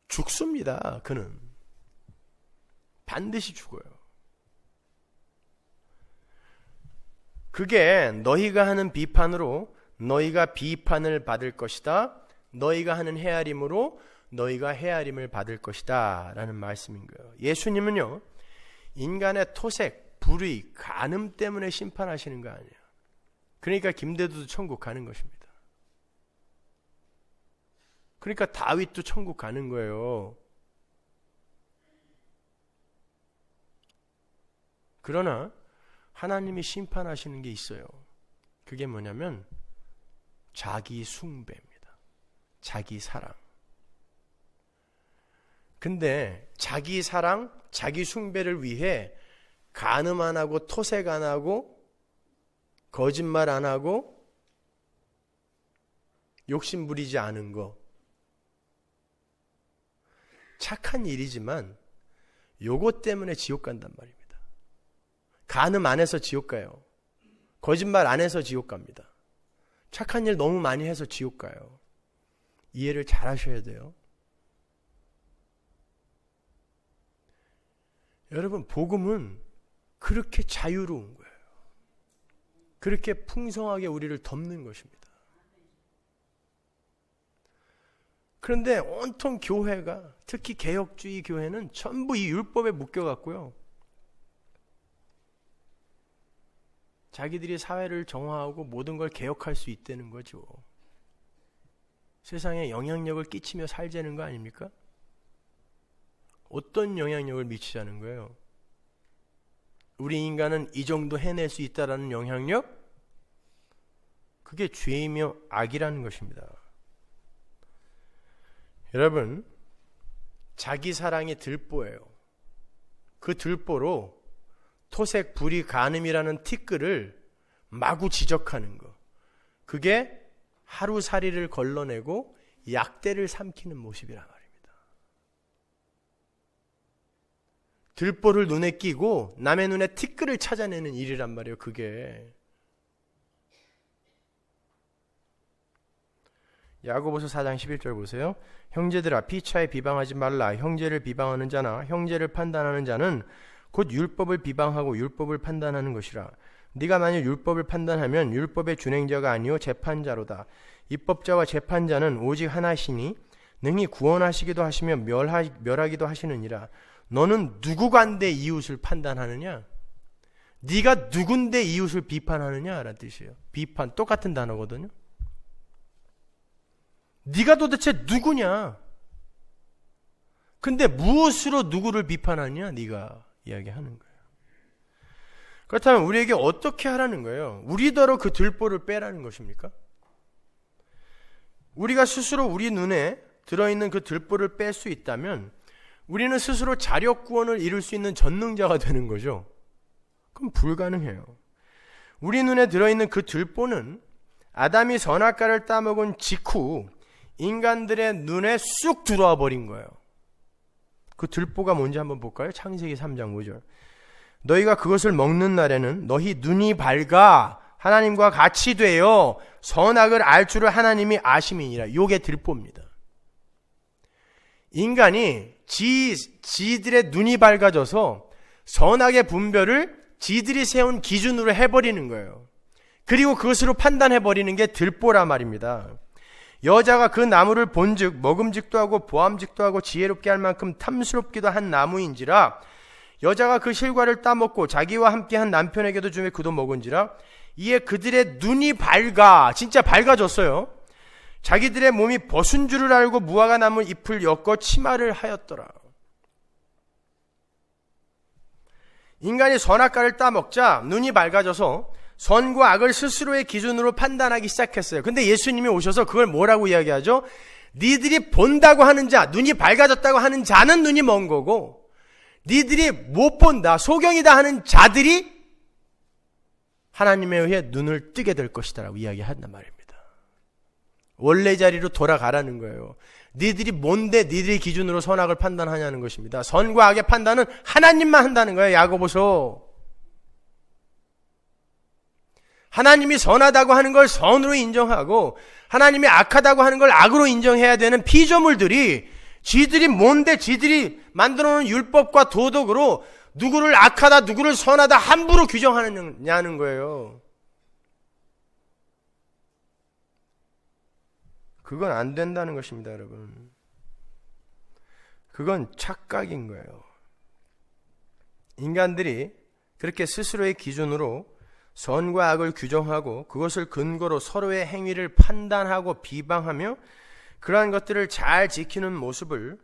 죽습니다. 그는 반드시 죽어요. 그게 너희가 하는 비판으로 너희가 비판을 받을 것이다. 너희가 하는 헤아림으로 너희가 헤아림을 받을 것이다 라는 말씀인 거예요. 예수님은요, 인간의 토색, 불의, 간음 때문에 심판하시는 거 아니에요. 그러니까 김대두도 천국 가는 것입니다. 그러니까 다윗도 천국 가는 거예요. 그러나 하나님이 심판하시는 게 있어요. 그게 뭐냐면 자기 숭배입니다. 자기 사랑. 근데 자기 사랑, 자기 숭배를 위해 간음 안 하고 토색 안 하고 거짓말 안 하고 욕심 부리지 않은 거 착한 일이지만 요것 때문에 지옥 간단 말입니다. 간음 안 해서 지옥 가요. 거짓말 안 해서 지옥 갑니다. 착한 일 너무 많이 해서 지옥 가요. 이해를 잘 하셔야 돼요. 여러분, 복음은 그렇게 자유로운 거예요. 그렇게 풍성하게 우리를 덮는 것입니다. 그런데 온통 교회가, 특히 개혁주의 교회는 전부 이 율법에 묶여갔고요. 자기들이 사회를 정화하고 모든 걸 개혁할 수 있다는 거죠. 세상에 영향력을 끼치며 살자는 거 아닙니까? 어떤 영향력을 미치자는 거예요? 우리 인간은 이 정도 해낼 수 있다라는 영향력? 그게 죄이며 악이라는 것입니다. 여러분, 자기 사랑이 들보예요. 그 들보로 토색, 불의, 간음이라는 티끌을 마구 지적하는 거. 그게 하루살이를 걸러내고 약대를 삼키는 모습이란 말입니다. 들보를 눈에 끼고 남의 눈에 티끌을 찾아내는 일이란 말이에요. 그게. 야고보서 4장 11절 보세요. 형제들아, 피차에 비방하지 말라. 형제를 비방하는 자나 형제를 판단하는 자는 곧 율법을 비방하고 율법을 판단하는 것이라. 네가 만일 율법을 판단하면 율법의 준행자가 아니요 재판자로다. 입법자와 재판자는 오직 하나시니 능히 구원하시기도 하시며 멸하기도 하시느니라. 너는 누구간데 이웃을 판단하느냐? 네가 누군데 이웃을 비판하느냐? 라는 뜻이에요. 비판, 똑같은 단어거든요. 네가 도대체 누구냐? 근데 무엇으로 누구를 비판하냐? 네가 이야기하는 거예요. 그렇다면 우리에게 어떻게 하라는 거예요? 우리더러 그 들보를 빼라는 것입니까? 우리가 스스로 우리 눈에 들어있는 그 들보를 뺄 수 있다면 우리는 스스로 자력구원을 이룰 수 있는 전능자가 되는 거죠. 그럼 불가능해요. 우리 눈에 들어있는 그 들보는 아담이 선악과를 따먹은 직후 인간들의 눈에 쑥 들어와 버린 거예요. 그 들보가 뭔지 한번 볼까요? 창세기 3장 5절. 너희가 그것을 먹는 날에는 너희 눈이 밝아 하나님과 같이 되어 선악을 알 줄을 하나님이 아심이니라. 요게 들보입니다. 인간이 지들의 눈이 밝아져서 선악의 분별을 지들이 세운 기준으로 해버리는 거예요. 그리고 그것으로 판단해버리는 게 들보라 말입니다. 여자가 그 나무를 본즉 먹음직도 하고 보암직도 하고 지혜롭게 할 만큼 탐스럽기도 한 나무인지라. 여자가 그 실과를 따먹고 자기와 함께한 남편에게도 주며 그도 먹은지라. 이에 그들의 눈이 밝아, 진짜 밝아졌어요. 자기들의 몸이 벗은 줄을 알고 무화과 나무 잎을 엮어 치마를 하였더라. 인간이 선악과를 따먹자 눈이 밝아져서 선과 악을 스스로의 기준으로 판단하기 시작했어요. 근데 예수님이 오셔서 그걸 뭐라고 이야기하죠? 니들이 본다고 하는 자, 눈이 밝아졌다고 하는 자는 눈이 먼 거고, 니들이 못 본다, 소경이다 하는 자들이 하나님에 의해 눈을 뜨게 될 것이다 라고 이야기한단 말입니다. 원래 자리로 돌아가라는 거예요. 니들이 뭔데 니들의 기준으로 선악을 판단하냐는 것입니다. 선과 악의 판단은 하나님만 한다는 거예요. 야고보서. 하나님이 선하다고 하는 걸 선으로 인정하고 하나님이 악하다고 하는 걸 악으로 인정해야 되는 피조물들이 지들이 뭔데 지들이 만들어 놓은 율법과 도덕으로 누구를 악하다 누구를 선하다 함부로 규정하느냐는 거예요. 그건 안 된다는 것입니다, 여러분. 그건 착각인 거예요. 인간들이 그렇게 스스로의 기준으로 선과 악을 규정하고 그것을 근거로 서로의 행위를 판단하고 비방하며 그러한 것들을 잘 지키는 모습을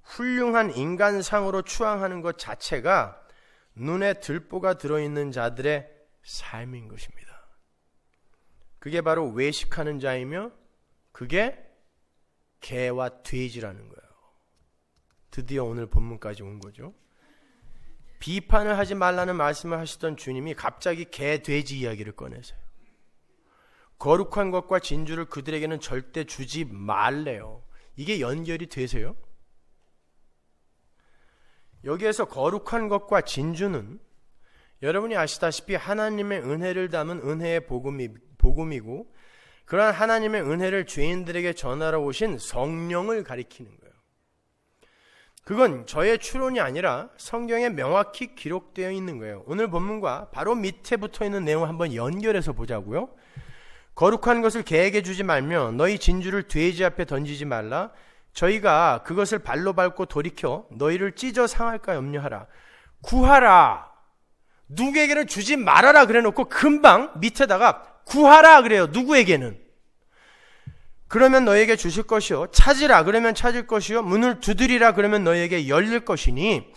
훌륭한 인간상으로 추앙하는 것 자체가 눈에 들보가 들어있는 자들의 삶인 것입니다. 그게 바로 외식하는 자이며 그게 개와 돼지라는 거예요. 드디어 오늘 본문까지 온 거죠. 비판을 하지 말라는 말씀을 하시던 주님이 갑자기 개, 돼지 이야기를 꺼내세요. 거룩한 것과 진주를 그들에게는 절대 주지 말래요. 이게 연결이 되세요? 여기에서 거룩한 것과 진주는 여러분이 아시다시피 하나님의 은혜를 담은 은혜의 복음이고 그러한 하나님의 은혜를 죄인들에게 전하러 오신 성령을 가리키는 거예요. 그건 저의 추론이 아니라 성경에 명확히 기록되어 있는 거예요. 오늘 본문과 바로 밑에 붙어있는 내용을 한번 연결해서 보자고요. 거룩한 것을 개에게 주지 말며 너희 진주를 돼지 앞에 던지지 말라. 저희가 그것을 발로 밟고 돌이켜 너희를 찢어 상할까 염려하라. 구하라. 누구에게는 주지 말아라 그래놓고 금방 밑에다가 구하라 그래요. 누구에게는. 그러면 너희에게 주실 것이요. 찾으라 그러면 찾을 것이요. 문을 두드리라 그러면 너희에게 열릴 것이니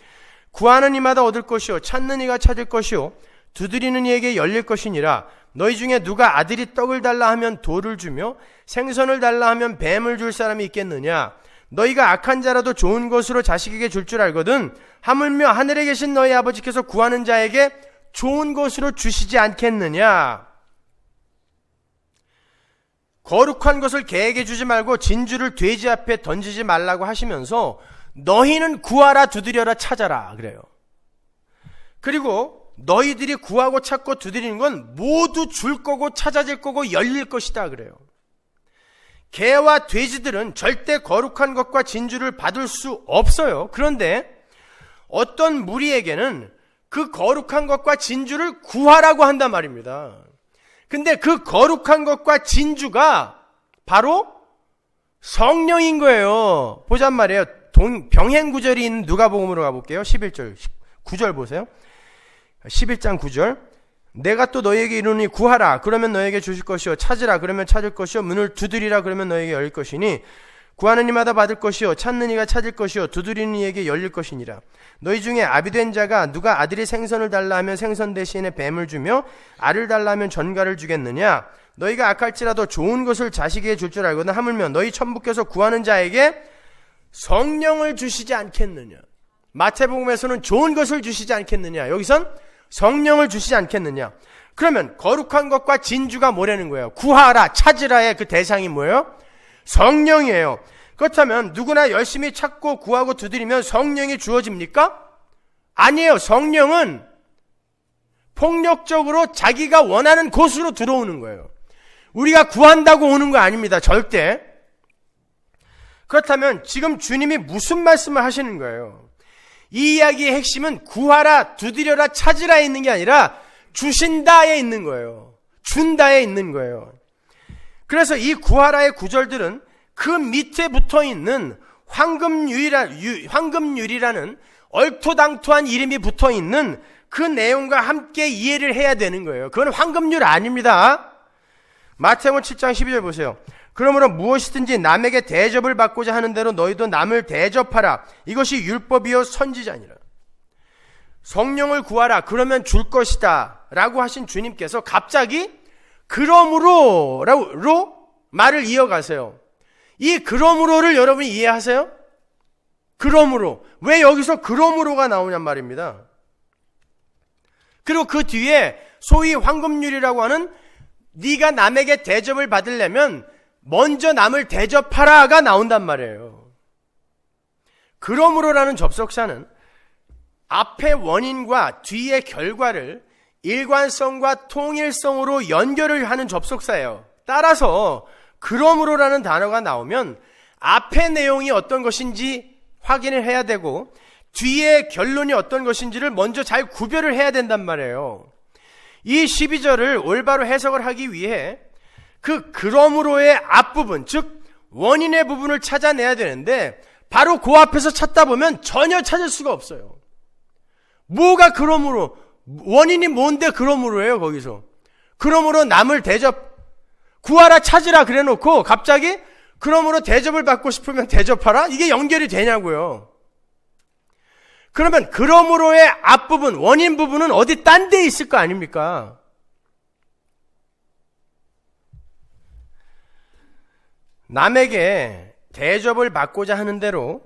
구하는 이마다 얻을 것이요. 찾는 이가 찾을 것이요. 두드리는 이에게 열릴 것이니라. 너희 중에 누가 아들이 떡을 달라 하면 돌을 주며 생선을 달라 하면 뱀을 줄 사람이 있겠느냐. 너희가 악한 자라도 좋은 것으로 자식에게 줄 줄 알거든 하물며 하늘에 계신 너희 아버지께서 구하는 자에게 좋은 것으로 주시지 않겠느냐. 거룩한 것을 개에게 주지 말고 진주를 돼지 앞에 던지지 말라고 하시면서 너희는 구하라 두드려라 찾아라 그래요. 그리고 너희들이 구하고 찾고 두드리는 건 모두 줄 거고 찾아질 거고 열릴 것이다 그래요. 개와 돼지들은 절대 거룩한 것과 진주를 받을 수 없어요. 그런데 어떤 무리에게는 그 거룩한 것과 진주를 구하라고 한단 말입니다. 근데 그 거룩한 것과 진주가 바로 성령인 거예요. 보잔 말이에요. 병행구절이 있는 누가복음으로 가볼게요. 11절 9절 보세요. 11장 9절 내가 또 너희에게 이르노니 구하라 그러면 너희에게 주실 것이요 찾으라 그러면 찾을 것이요 문을 두드리라 그러면 너희에게 열릴 것이니 구하는 이마다 받을 것이요 찾는 이가 찾을 것이요 두드리는 이에게 열릴 것이니라. 너희 중에 아비된 자가 누가 아들이 생선을 달라 하면 생선 대신에 뱀을 주며 알을 달라 하면 전갈을 주겠느냐. 너희가 악할지라도 좋은 것을 자식에게 줄 줄 알거든 하물며 너희 천부께서 구하는 자에게 성령을 주시지 않겠느냐. 마태복음에서는 좋은 것을 주시지 않겠느냐. 여기선 성령을 주시지 않겠느냐. 그러면 거룩한 것과 진주가 뭐라는 거예요? 구하라 찾으라의 그 대상이 뭐예요? 성령이에요. 그렇다면 누구나 열심히 찾고 구하고 두드리면 성령이 주어집니까? 아니에요. 성령은 폭력적으로 자기가 원하는 곳으로 들어오는 거예요. 우리가 구한다고 오는 거 아닙니다. 절대. 그렇다면 지금 주님이 무슨 말씀을 하시는 거예요? 이 이야기의 핵심은 구하라, 두드려라, 찾으라에 있는 게 아니라 주신다에 있는 거예요. 준다에 있는 거예요. 그래서 이 구하라의 구절들은 그 밑에 붙어있는 황금률이라는 얼토당토한 이름이 붙어있는 그 내용과 함께 이해를 해야 되는 거예요. 그건 황금률 아닙니다. 마태복음 7장 12절 보세요. 그러므로 무엇이든지 남에게 대접을 받고자 하는 대로 너희도 남을 대접하라. 이것이 율법이요 선지자니라. 성령을 구하라. 그러면 줄 것이다 라고 하신 주님께서 갑자기 그러므로 말을 이어가세요. 이 그러므로를 여러분이 이해하세요? 그러므로. 왜 여기서 그러므로가 나오냔 말입니다. 그리고 그 뒤에 소위 황금률이라고 하는 네가 남에게 대접을 받으려면 먼저 남을 대접하라가 나온단 말이에요. 그러므로라는 접속사는 앞의 원인과 뒤의 결과를 일관성과 통일성으로 연결을 하는 접속사예요. 따라서 그러므로라는 단어가 나오면 앞의 내용이 어떤 것인지 확인을 해야 되고 뒤의 결론이 어떤 것인지를 먼저 잘 구별을 해야 된단 말이에요. 이 12절을 올바로 해석을 하기 위해 그러므로의 앞부분, 즉 원인의 부분을 찾아내야 되는데 바로 그 앞에서 찾다 보면 전혀 찾을 수가 없어요. 뭐가 그러므로, 원인이 뭔데 그러므로예요. 거기서 그러므로 남을 구하라 찾으라 그래놓고 갑자기 그러므로 대접을 받고 싶으면 대접하라? 이게 연결이 되냐고요. 그러면 그러므로의 앞부분, 원인 부분은 어디 딴 데 있을 거 아닙니까? 남에게 대접을 받고자 하는 대로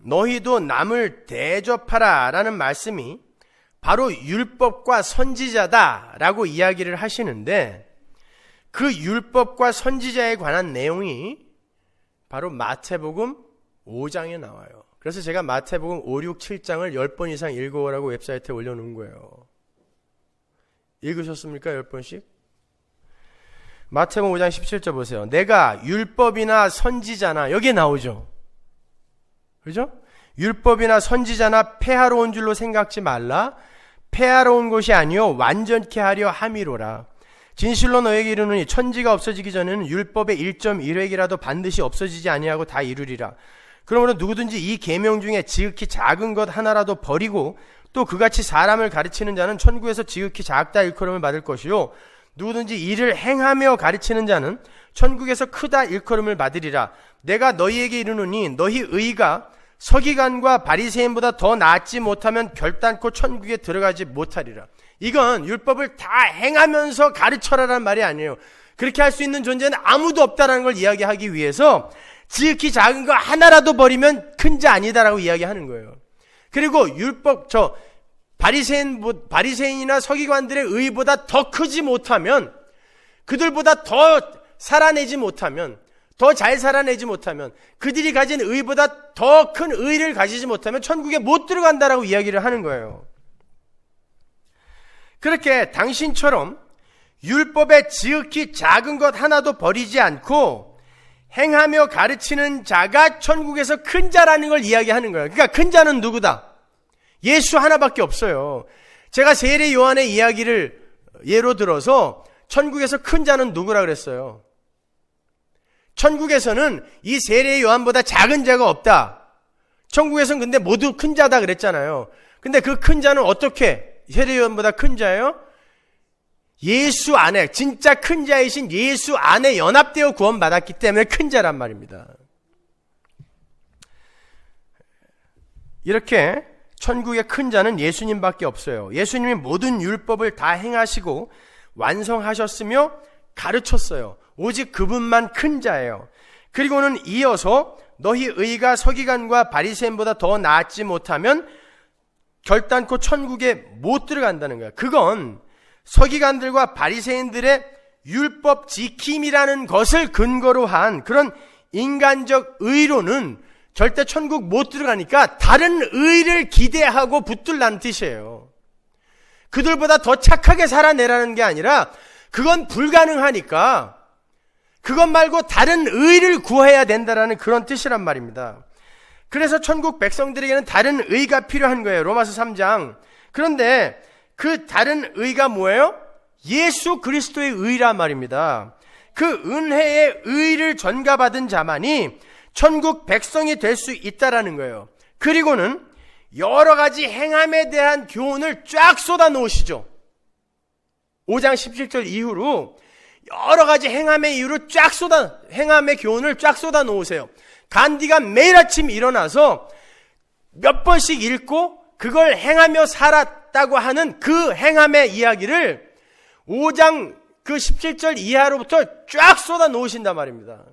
너희도 남을 대접하라 라는 말씀이 바로 율법과 선지자다라고 이야기를 하시는데, 그 율법과 선지자에 관한 내용이 바로 마태복음 5장에 나와요. 그래서 제가 마태복음 5, 6, 7장을 10번 이상 읽어오라고 웹사이트에 올려놓은 거예요. 읽으셨습니까? 10번씩? 마태복음 5장 17절 보세요. 내가 율법이나 선지자나, 여기에 나오죠. 그죠? 율법이나 선지자나 폐하러 온 줄로 생각지 말라. 폐하러 온 것이 아니요 완전케 하려 함이로라. 진실로 너에게 이르노니 천지가 없어지기 전에는 율법의 1.1획이라도 반드시 없어지지 아니하고 다 이루리라. 그러므로 누구든지 이 계명 중에 지극히 작은 것 하나라도 버리고 또 그같이 사람을 가르치는 자는 천국에서 지극히 작다 일컬음을 받을 것이요 누구든지 이를 행하며 가르치는 자는 천국에서 크다 일컬음을 받으리라. 내가 너희에게 이르노니 너희 의가 서기관과 바리새인보다 더 낫지 못하면 결단코 천국에 들어가지 못하리라. 이건 율법을 다 행하면서 가르쳐라라는 말이 아니에요. 그렇게 할 수 있는 존재는 아무도 없다라는 걸 이야기하기 위해서 지극히 작은 거 하나라도 버리면 큰 자 아니다라고 이야기하는 거예요. 그리고 율법, 바리새인이나 서기관들의 의보다 더 크지 못하면, 그들보다 더 살아내지 못하면, 더 잘 살아내지 못하면, 그들이 가진 의보다 더 큰 의를 가지지 못하면 천국에 못 들어간다라고 이야기를 하는 거예요. 그렇게 당신처럼 율법의 지극히 작은 것 하나도 버리지 않고 행하며 가르치는 자가 천국에서 큰 자라는 걸 이야기하는 거예요. 그러니까 큰 자는 누구다? 예수 하나밖에 없어요. 제가 세례 요한의 이야기를 예로 들어서 천국에서 큰 자는 누구라 그랬어요? 천국에서는 이 세례 요한보다 작은 자가 없다. 천국에서는 근데 모두 큰 자다 그랬잖아요. 근데 그 큰 자는 어떻게 세례 요한보다 큰 자예요? 예수 안에, 진짜 큰 자이신 예수 안에 연합되어 구원받았기 때문에 큰 자란 말입니다. 이렇게 천국의 큰 자는 예수님밖에 없어요. 예수님이 모든 율법을 다 행하시고 완성하셨으며 가르쳤어요. 오직 그분만 큰 자예요. 그리고는 이어서 너희 의가 서기관과 바리새인보다 더 낫지 못하면 결단코 천국에 못 들어간다는 거야. 그건 서기관들과 바리새인들의 율법 지킴이라는 것을 근거로 한 그런 인간적 의로는 절대 천국 못 들어가니까 다른 의를 기대하고 붙들라는 뜻이에요. 그들보다 더 착하게 살아내라는 게 아니라 그건 불가능하니까 그것 말고 다른 의를 구해야 된다라는 그런 뜻이란 말입니다. 그래서 천국 백성들에게는 다른 의가 필요한 거예요. 로마서 3장. 그런데 그 다른 의가 뭐예요? 예수 그리스도의 의란 말입니다. 그 은혜의 의를 전가받은 자만이 천국 백성이 될 수 있다라는 거예요. 그리고는 여러 가지 행함에 대한 교훈을 쫙 쏟아 놓으시죠. 5장 17절 이후로 여러 가지 행함의 행함의 교훈을 쫙 쏟아 놓으세요. 간디가 매일 아침 일어나서 몇 번씩 읽고 그걸 행하며 살았다고 하는 그 행함의 이야기를 5장 그 17절 이하로부터 쫙 쏟아 놓으신단 말입니다.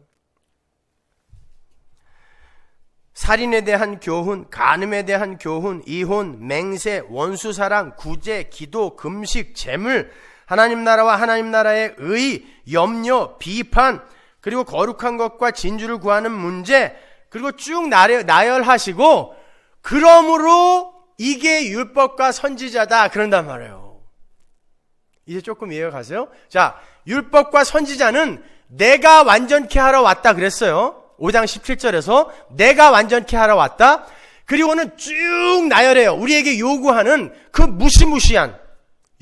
살인에 대한 교훈, 간음에 대한 교훈, 이혼, 맹세, 원수사랑, 구제, 기도, 금식, 재물, 하나님 나라와 하나님 나라의 의, 염려, 비판, 그리고 거룩한 것과 진주를 구하는 문제, 그리고 쭉 나열하시고 그러므로 이게 율법과 선지자다 그런단 말이에요. 이제 조금 이해가 가세요? 자, 율법과 선지자는 내가 완전케 하러 왔다 그랬어요. 5장 17절에서 내가 완전케 하러 왔다. 그리고는 쭉 나열해요. 우리에게 요구하는 그 무시무시한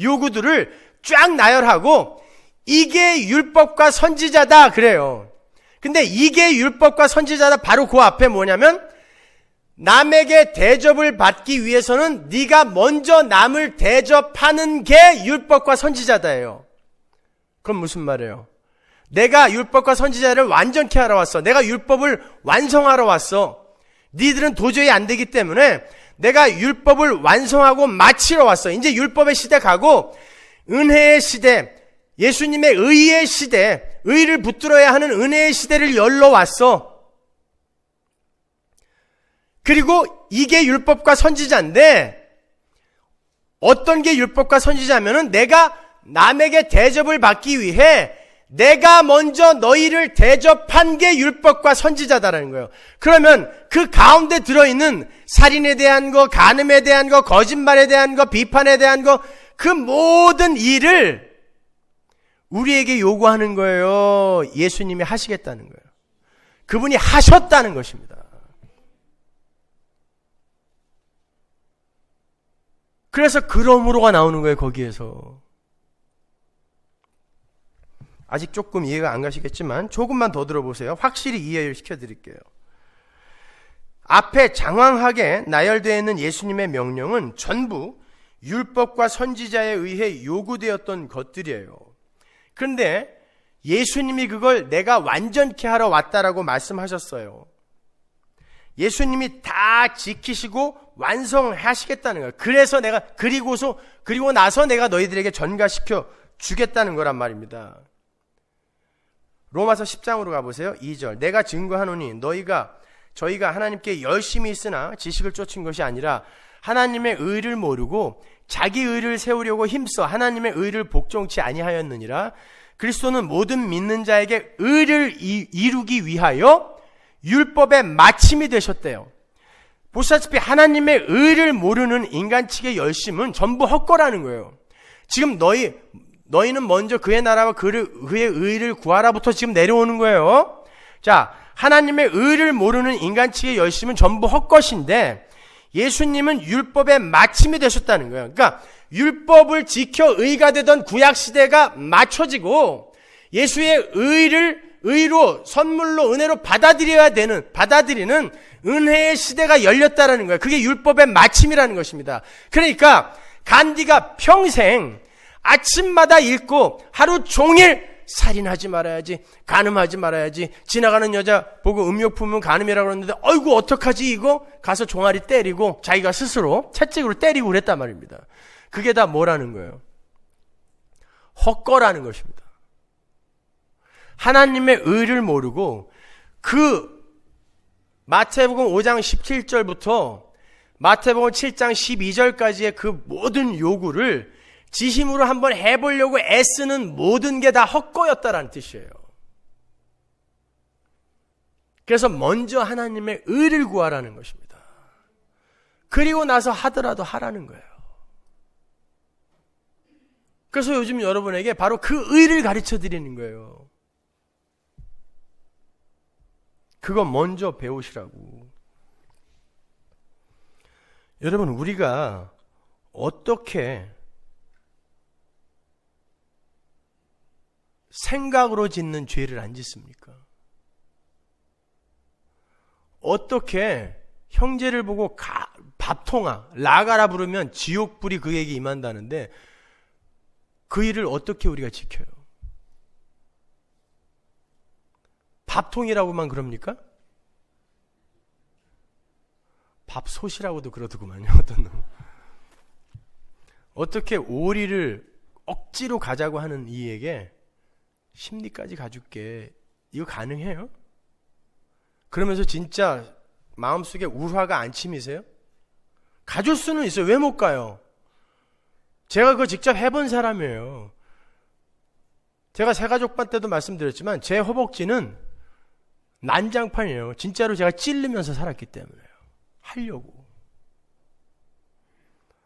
요구들을 쫙 나열하고 이게 율법과 선지자다 그래요. 근데 이게 율법과 선지자다 바로 그 앞에 뭐냐면 남에게 대접을 받기 위해서는 네가 먼저 남을 대접하는 게 율법과 선지자다예요. 그럼 무슨 말이에요? 내가 율법과 선지자를 완전케 하러 왔어. 내가 율법을 완성하러 왔어. 니들은 도저히 안 되기 때문에 내가 율법을 완성하고 마치러 왔어. 이제 율법의 시대 가고 은혜의 시대, 예수님의 의의 시대, 의를 붙들어야 하는 은혜의 시대를 열러 왔어. 그리고 이게 율법과 선지자인데, 어떤 게 율법과 선지자면은 내가 남에게 대접을 받기 위해 내가 먼저 너희를 대접한 게 율법과 선지자다라는 거예요. 그러면 그 가운데 들어있는 살인에 대한 거, 간음에 대한 거, 거짓말에 대한 거, 비판에 대한 거, 그 모든 일을 우리에게 요구하는 거예요. 예수님이 하시겠다는 거예요. 그분이 하셨다는 것입니다. 그래서 그러므로가 나오는 거예요, 거기에서. 아직 조금 이해가 안 가시겠지만 조금만 더 들어보세요. 확실히 이해를 시켜드릴게요. 앞에 장황하게 나열되어 있는 예수님의 명령은 전부 율법과 선지자에 의해 요구되었던 것들이에요. 그런데 예수님이 그걸 내가 완전케 하러 왔다라고 말씀하셨어요. 예수님이 다 지키시고 완성하시겠다는 거예요. 그래서 그리고 나서 내가 너희들에게 전가시켜 주겠다는 거란 말입니다. 로마서 10장으로 가보세요. 2절. 내가 증거하노니 저희가 하나님께 열심히 있으나 지식을 쫓은 것이 아니라 하나님의 의를 모르고 자기 의를 세우려고 힘써 하나님의 의를 복종치 아니하였느니라. 그리스도는 모든 믿는 자에게 의를 이루기 위하여 율법의 마침이 되셨대요. 보시다시피 하나님의 의를 모르는 인간 측의 열심은 전부 헛거라는 거예요. 지금 너희는 먼저 그의 나라와 그의 의를 구하라부터 지금 내려오는 거예요. 자, 하나님의 의를 모르는 인간 측의 열심은 전부 헛것인데 예수님은 율법의 마침이 되셨다는 거예요. 그러니까 율법을 지켜 의가 되던 구약시대가 맞춰지고 예수의 의로 선물로 은혜로 받아들이는 은혜의 시대가 열렸다라는 거예요. 그게 율법의 마침이라는 것입니다. 그러니까 간디가 평생 아침마다 읽고 하루 종일 살인하지 말아야지, 간음하지 말아야지, 지나가는 여자 보고 음욕 품으면 간음이라고 그러는데 어이구 어떡하지 이거? 가서 종아리 때리고 자기가 스스로 채찍으로 때리고 그랬단 말입니다. 그게 다 뭐라는 거예요? 헛거라는 것입니다. 하나님의 의를 모르고 그 마태복음 5장 17절부터 마태복음 7장 12절까지의 그 모든 요구를 지심으로 한번 해보려고 애쓰는 모든 게 다 헛거였다라는 뜻이에요. 그래서 먼저 하나님의 의를 구하라는 것입니다. 그리고 나서 하더라도 하라는 거예요. 그래서 요즘 여러분에게 바로 그 의를 가르쳐 드리는 거예요. 그거 먼저 배우시라고. 여러분, 우리가 어떻게 생각으로 짓는 죄를 안 짓습니까? 어떻게 형제를 보고 밥통아, 라가라 부르면 지옥불이 그에게 임한다는데 그 일을 어떻게 우리가 지켜요? 밥통이라고만 그럽니까? 밥솥이라고도 그러더구만요. 어떤 놈. 어떻게 오리를 억지로 가자고 하는 이에게 심리까지 가줄게. 이거 가능해요? 그러면서 진짜 마음속에 울화가 안 치미세요? 가줄 수는 있어요. 왜 못 가요? 제가 그거 직접 해본 사람이에요. 제가 새가족반 때도 말씀드렸지만 제 허벅지는 난장판이에요. 진짜로 제가 찔르면서 살았기 때문에요. 하려고.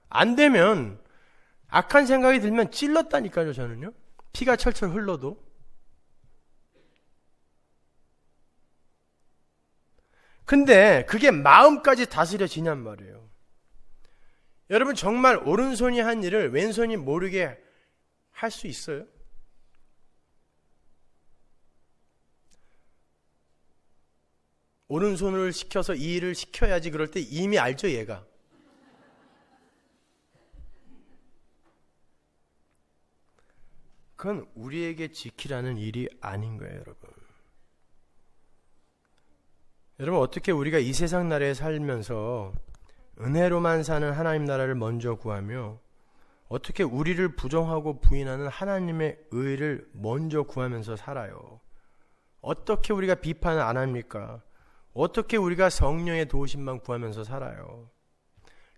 안 되면 악한 생각이 들면 찔렀다니까요. 저는요. 피가 철철 흘러도. 근데 그게 마음까지 다스려지냔 말이에요. 여러분, 정말 오른손이 한 일을 왼손이 모르게 할 수 있어요? 오른손을 시켜서 이 일을 시켜야지 그럴 때 이미 알죠, 얘가. 그건 우리에게 지키라는 일이 아닌 거예요, 여러분. 여러분, 어떻게 우리가 이 세상 나라에 살면서 은혜로만 사는 하나님 나라를 먼저 구하며 어떻게 우리를 부정하고 부인하는 하나님의 의를 먼저 구하면서 살아요? 어떻게 우리가 비판을 안 합니까? 어떻게 우리가 성령의 도우심만 구하면서 살아요?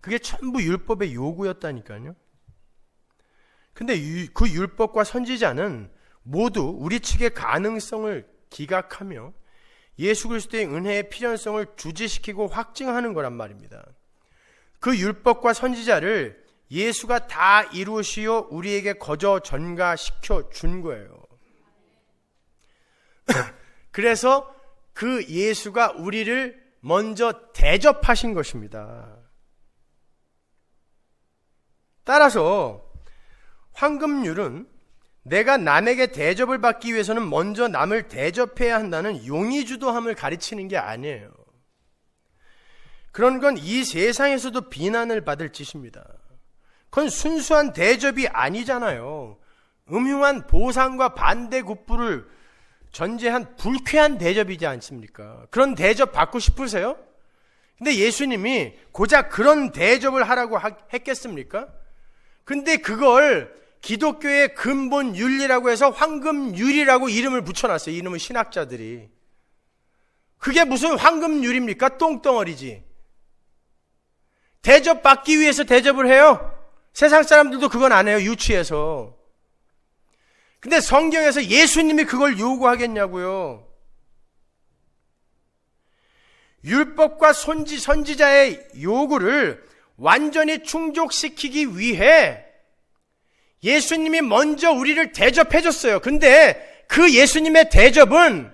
그게 전부 율법의 요구였다니까요. 근데 그 율법과 선지자는 모두 우리 측의 가능성을 기각하며 예수 그리스도의 은혜의 필연성을 주지시키고 확증하는 거란 말입니다. 그 율법과 선지자를 예수가 다 이루시어 우리에게 거저 전가시켜 준 거예요. 그래서 그 예수가 우리를 먼저 대접하신 것입니다. 따라서 황금률은 내가 남에게 대접을 받기 위해서는 먼저 남을 대접해야 한다는 용의주도함을 가르치는 게 아니에요. 그런 건 이 세상에서도 비난을 받을 짓입니다. 그건 순수한 대접이 아니잖아요. 음흉한 보상과 반대급부를 전제한 불쾌한 대접이지 않습니까? 그런 대접 받고 싶으세요? 근데 예수님이 고작 그런 대접을 하라고 했겠습니까? 근데 그걸 기독교의 근본 윤리라고 해서 황금율이라고 이름을 붙여놨어요. 이름은 신학자들이. 그게 무슨 황금율입니까? 똥덩어리지. 대접받기 위해서 대접을 해요. 세상 사람들도 그건 안 해요. 유치해서. 근데 성경에서 예수님이 그걸 요구하겠냐고요. 율법과 선지자의 요구를 완전히 충족시키기 위해 예수님이 먼저 우리를 대접해 줬어요. 근데 그 예수님의 대접은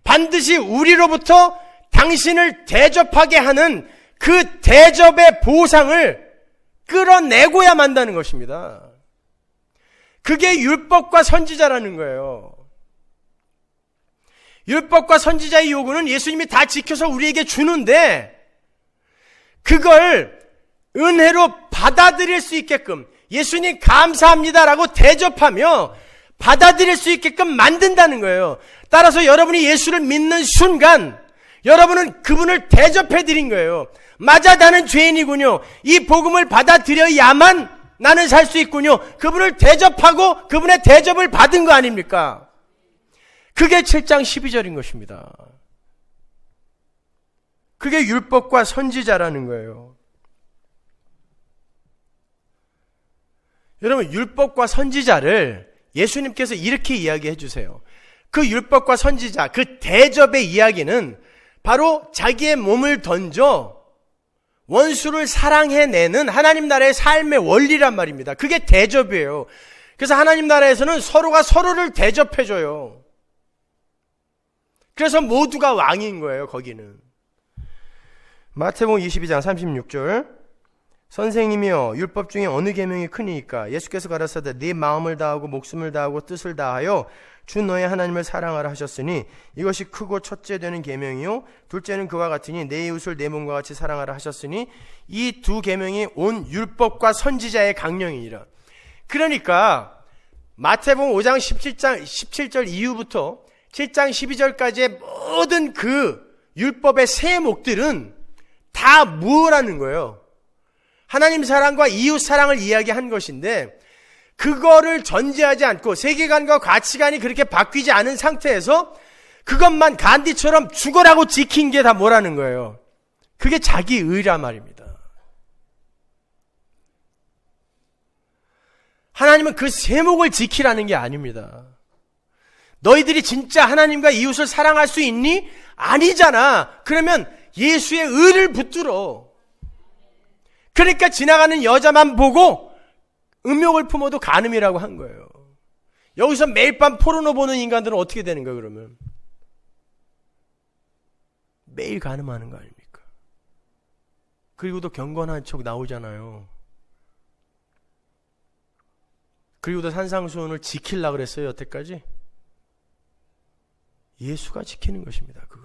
반드시 우리로부터 당신을 대접하게 하는 그 대접의 보상을 끌어내고야 만다는 것입니다. 그게 율법과 선지자라는 거예요. 율법과 선지자의 요구는 예수님이 다 지켜서 우리에게 주는데 그걸 은혜로 받아들일 수 있게끔 예수님 감사합니다라고 대접하며 받아들일 수 있게끔 만든다는 거예요. 따라서 여러분이 예수를 믿는 순간 여러분은 그분을 대접해 드린 거예요. 맞아, 나는 죄인이군요. 이 복음을 받아들여야만 나는 살 수 있군요. 그분을 대접하고 그분의 대접을 받은 거 아닙니까? 그게 7장 12절인 것입니다. 그게 율법과 선지자라는 거예요. 여러분, 율법과 선지자를 예수님께서 이렇게 이야기해 주세요. 그 율법과 선지자, 그 대접의 이야기는 바로 자기의 몸을 던져 원수를 사랑해내는 하나님 나라의 삶의 원리란 말입니다. 그게 대접이에요. 그래서 하나님 나라에서는 서로가 서로를 대접해줘요. 그래서 모두가 왕인 거예요, 거기는. 마태복음 22장 36절. 선생님이여, 율법 중에 어느 계명이 크니까? 예수께서 가라사대 네 마음을 다하고 목숨을 다하고 뜻을 다하여 주 너의 하나님을 사랑하라 하셨으니 이것이 크고 첫째 되는 계명이요 둘째는 그와 같으니 내 이웃을 내 몸과 같이 사랑하라 하셨으니 이 두 계명이 온 율법과 선지자의 강령이니라. 그러니까 마태복음 5장 17절 이후부터 7장 12절까지의 모든 그 율법의 세목들은 다 무엇라는 거예요? 하나님 사랑과 이웃 사랑을 이야기한 것인데 그거를 전제하지 않고 세계관과 가치관이 그렇게 바뀌지 않은 상태에서 그것만 간디처럼 죽어라고 지킨 게 다 뭐라는 거예요? 그게 자기 의란 말입니다. 하나님은 그 세목을 지키라는 게 아닙니다. 너희들이 진짜 하나님과 이웃을 사랑할 수 있니? 아니잖아. 그러면 예수의 의를 붙들어. 그러니까 지나가는 여자만 보고 음욕을 품어도 간음이라고 한 거예요. 여기서 매일 밤 포르노 보는 인간들은 어떻게 되는 거예요, 그러면? 매일 간음하는 거 아닙니까? 그리고도 경건한 척 나오잖아요. 그리고도 산상수훈을 지키려고 그랬어요, 여태까지? 예수가 지키는 것입니다, 그거.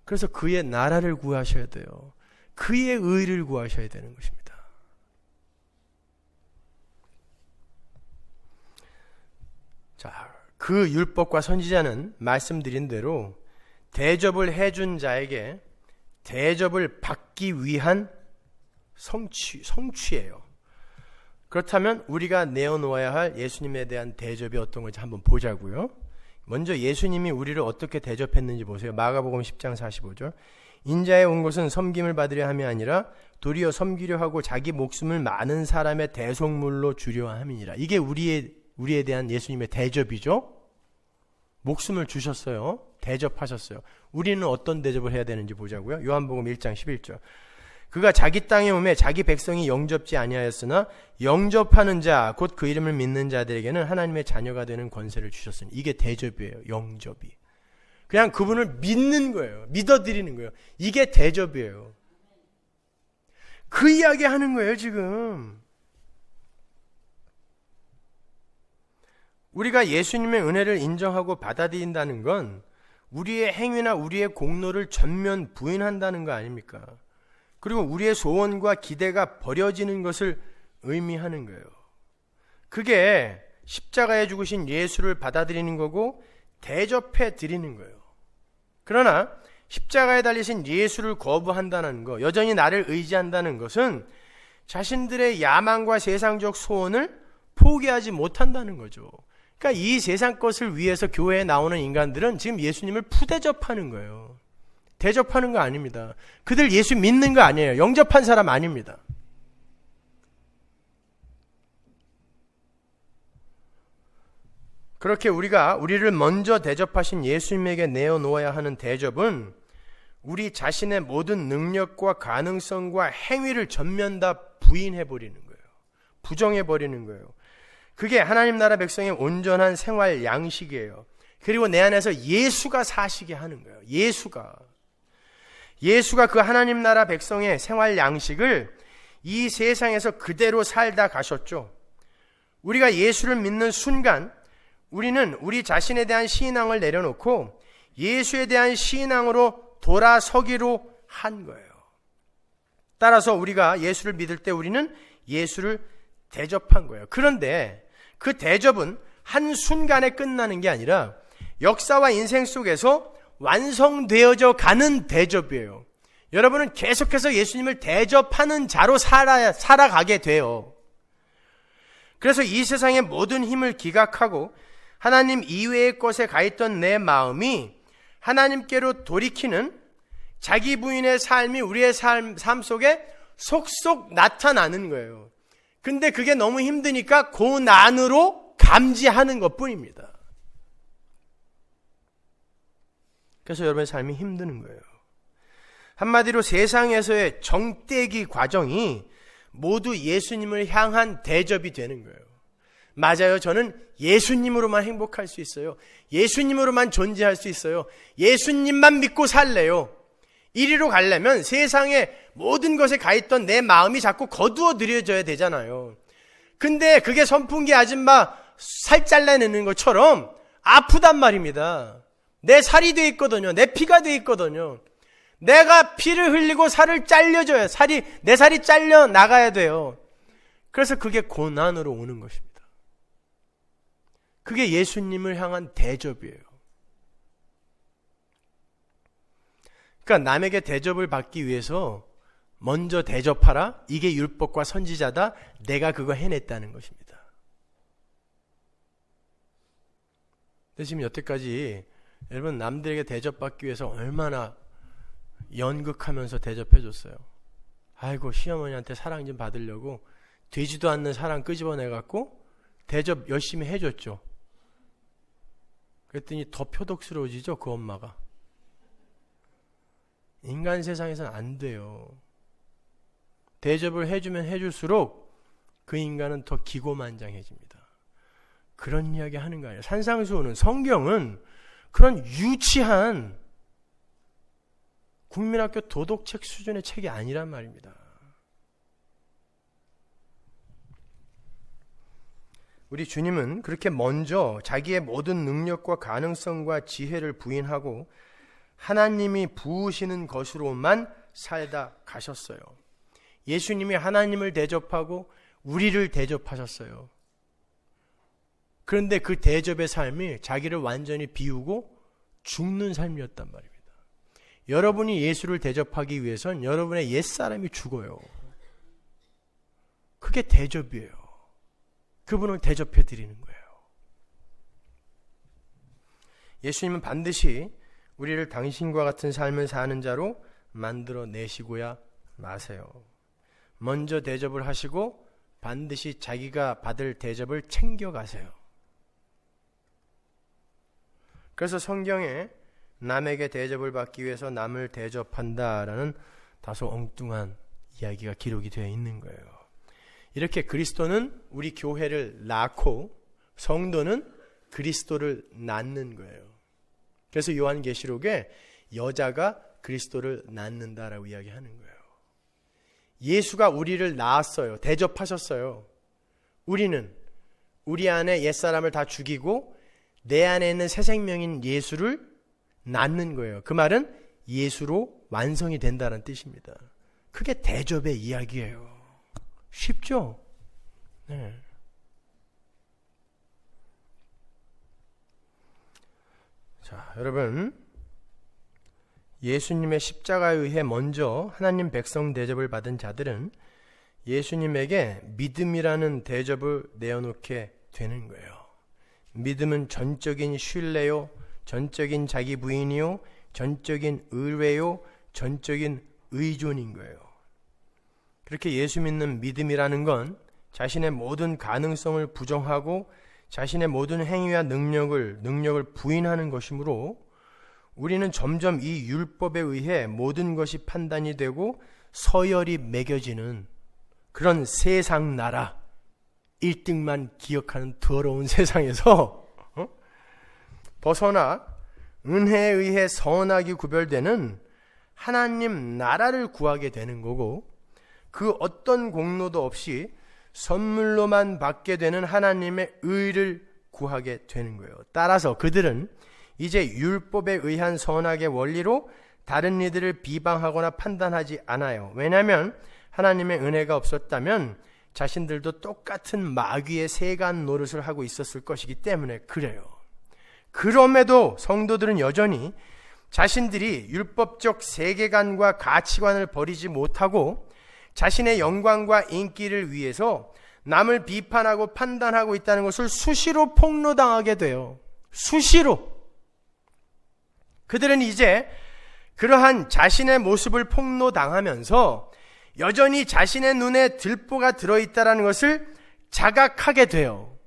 그래서 그의 나라를 구하셔야 돼요. 그의 의를 구하셔야 되는 것입니다. 자, 그 율법과 선지자는 말씀드린 대로 대접을 해준 자에게 대접을 받기 위한 성취예요. 그렇다면 우리가 내어놓아야 할 예수님에 대한 대접이 어떤 건지 한번 보자고요. 먼저 예수님이 우리를 어떻게 대접했는지 보세요. 마가복음 10장 45절. 인자에 온 것은 섬김을 받으려 함이 아니라 도리어 섬기려 하고 자기 목숨을 많은 사람의 대속물로 주려 함이니라. 이게 우리에 대한 예수님의 대접이죠. 목숨을 주셨어요. 대접하셨어요. 우리는 어떤 대접을 해야 되는지 보자고요. 요한복음 1장 11절. 그가 자기 땅에 오매 자기 백성이 영접지 아니하였으나 영접하는 자 곧 그 이름을 믿는 자들에게는 하나님의 자녀가 되는 권세를 주셨으니. 이게 대접이에요. 영접이. 그냥 그분을 믿는 거예요. 믿어드리는 거예요. 이게 대접이에요. 그 이야기 하는 거예요, 지금. 우리가 예수님의 은혜를 인정하고 받아들인다는 건 우리의 행위나 우리의 공로를 전면 부인한다는 거 아닙니까? 그리고 우리의 소원과 기대가 버려지는 것을 의미하는 거예요. 그게 십자가에 죽으신 예수를 받아들이는 거고 대접해 드리는 거예요. 그러나 십자가에 달리신 예수를 거부한다는 거, 여전히 나를 의지한다는 것은 자신들의 야망과 세상적 소원을 포기하지 못한다는 거죠. 그러니까 이 세상 것을 위해서 교회에 나오는 인간들은 지금 예수님을 푸대접하는 거예요. 대접하는 거 아닙니다. 그들 예수 믿는 거 아니에요. 영접한 사람 아닙니다. 그렇게 우리가 우리를 먼저 대접하신 예수님에게 내어놓아야 하는 대접은 우리 자신의 모든 능력과 가능성과 행위를 전면 다 부인해버리는 거예요. 부정해버리는 거예요. 그게 하나님 나라 백성의 온전한 생활 양식이에요. 그리고 내 안에서 예수가 사시게 하는 거예요. 예수가 그 하나님 나라 백성의 생활 양식을 이 세상에서 그대로 살다 가셨죠. 우리가 예수를 믿는 순간 우리는 우리 자신에 대한 신앙을 내려놓고 예수에 대한 신앙으로 돌아서기로 한 거예요. 따라서 우리가 예수를 믿을 때 우리는 예수를 대접한 거예요. 그런데 그 대접은 한순간에 끝나는 게 아니라 역사와 인생 속에서 완성되어져 가는 대접이에요. 여러분은 계속해서 예수님을 대접하는 자로 살아가게 돼요. 그래서 이 세상의 모든 힘을 기각하고 하나님 이외의 것에 가 있던 내 마음이 하나님께로 돌이키는 자기 부인의 삶이 우리의 삶 속에 속속 나타나는 거예요. 근데 그게 너무 힘드니까 고난으로 감지하는 것뿐입니다. 그래서 여러분의 삶이 힘드는 거예요. 한마디로 세상에서의 정떼기 과정이 모두 예수님을 향한 대접이 되는 거예요. 맞아요. 저는 예수님으로만 행복할 수 있어요. 예수님으로만 존재할 수 있어요. 예수님만 믿고 살래요. 이리로 가려면 세상의 모든 것에 가 있던 내 마음이 자꾸 거두어 들여져야 되잖아요. 근데 그게 선풍기 아줌마 살 잘라내는 것처럼 아프단 말입니다. 내 살이 돼 있거든요. 내 피가 돼 있거든요. 내가 피를 흘리고 살을 잘려줘야 내 살이 잘려 나가야 돼요. 그래서 그게 고난으로 오는 것입니다. 그게 예수님을 향한 대접이에요. 그러니까 남에게 대접을 받기 위해서 먼저 대접하라. 이게 율법과 선지자다. 내가 그거 해냈다는 것입니다. 근데 지금 여태까지 여러분 남들에게 대접받기 위해서 얼마나 연극하면서 대접해줬어요. 아이고 시어머니한테 사랑 좀 받으려고 되지도 않는 사랑 끄집어내갖고 대접 열심히 해줬죠. 그랬더니 더 표독스러워지죠. 그 엄마가. 인간 세상에서는 안 돼요. 대접을 해주면 해줄수록 그 인간은 더 기고만장해집니다. 그런 이야기 하는 거 아니에요. 산상수훈은, 성경은 그런 유치한 국민학교 도덕책 수준의 책이 아니란 말입니다. 우리 주님은 그렇게 먼저 자기의 모든 능력과 가능성과 지혜를 부인하고 하나님이 부으시는 것으로만 살다 가셨어요. 예수님이 하나님을 대접하고 우리를 대접하셨어요. 그런데 그 대접의 삶이 자기를 완전히 비우고 죽는 삶이었단 말입니다. 여러분이 예수를 대접하기 위해선 여러분의 옛사람이 죽어요. 그게 대접이에요. 그분을 대접해 드리는 거예요. 예수님은 반드시 우리를 당신과 같은 삶을 사는 자로 만들어 내시고야 마세요. 먼저 대접을 하시고 반드시 자기가 받을 대접을 챙겨가세요. 그래서 성경에 남에게 대접을 받기 위해서 남을 대접한다라는 다소 엉뚱한 이야기가 기록이 되어 있는 거예요. 이렇게 그리스도는 우리 교회를 낳고 성도는 그리스도를 낳는 거예요. 그래서 요한계시록에 여자가 그리스도를 낳는다라고 이야기하는 거예요. 예수가 우리를 낳았어요. 대접하셨어요. 우리는 우리 안에 옛사람을 다 죽이고 내 안에 있는 새 생명인 예수를 낳는 거예요. 그 말은 예수로 완성이 된다는 뜻입니다. 그게 대접의 이야기예요. 쉽죠? 네. 자, 여러분, 예수님의 십자가에 의해 먼저 하나님 백성 대접을 받은 자들은 예수님에게 믿음이라는 대접을 내어놓게 되는 거예요. 믿음은 전적인 신뢰요, 전적인 자기 부인이요, 전적인 의뢰요, 전적인 의존인 거예요. 그렇게 예수 믿는 믿음이라는 건 자신의 모든 가능성을 부정하고 자신의 모든 행위와 능력을 부인하는 것이므로 우리는 점점 이 율법에 의해 모든 것이 판단이 되고 서열이 매겨지는 그런 세상 나라, 1등만 기억하는 더러운 세상에서 벗어나 은혜에 의해 선악이 구별되는 하나님 나라를 구하게 되는 거고, 그 어떤 공로도 없이 선물로만 받게 되는 하나님의 의를 구하게 되는 거예요. 따라서 그들은 이제 율법에 의한 선악의 원리로 다른 이들을 비방하거나 판단하지 않아요. 왜냐하면 하나님의 은혜가 없었다면 자신들도 똑같은 마귀의 세간 노릇을 하고 있었을 것이기 때문에 그래요. 그럼에도 성도들은 여전히 자신들이 율법적 세계관과 가치관을 버리지 못하고 자신의 영광과 인기를 위해서 남을 비판하고 판단하고 있다는 것을 수시로 폭로당하게 돼요. 수시로. 그들은 이제 그러한 자신의 모습을 폭로당하면서 여전히 자신의 눈에 들보가 들어있다는 것을 자각하게 돼요.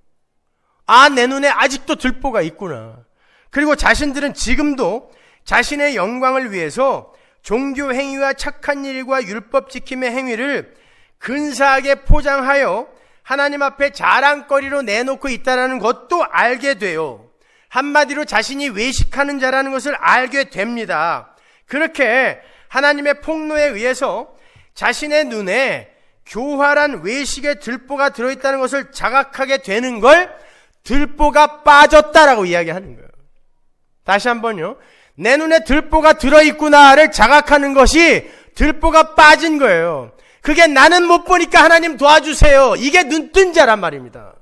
아, 내 눈에 아직도 들보가 있구나. 그리고 자신들은 지금도 자신의 영광을 위해서 종교 행위와 착한 일과 율법 지킴의 행위를 근사하게 포장하여 하나님 앞에 자랑거리로 내놓고 있다는 것도 알게 돼요. 한마디로 자신이 외식하는 자라는 것을 알게 됩니다. 그렇게 하나님의 폭로에 의해서 자신의 눈에 교활한 외식의 들보가 들어있다는 것을 자각하게 되는 걸 들보가 빠졌다라고 이야기하는 거예요. 다시 한번요. 내 눈에 들보가 들어있구나를 자각하는 것이 들보가 빠진 거예요. 그게 나는 못 보니까 하나님 도와주세요. 이게 눈뜬 자란 말입니다.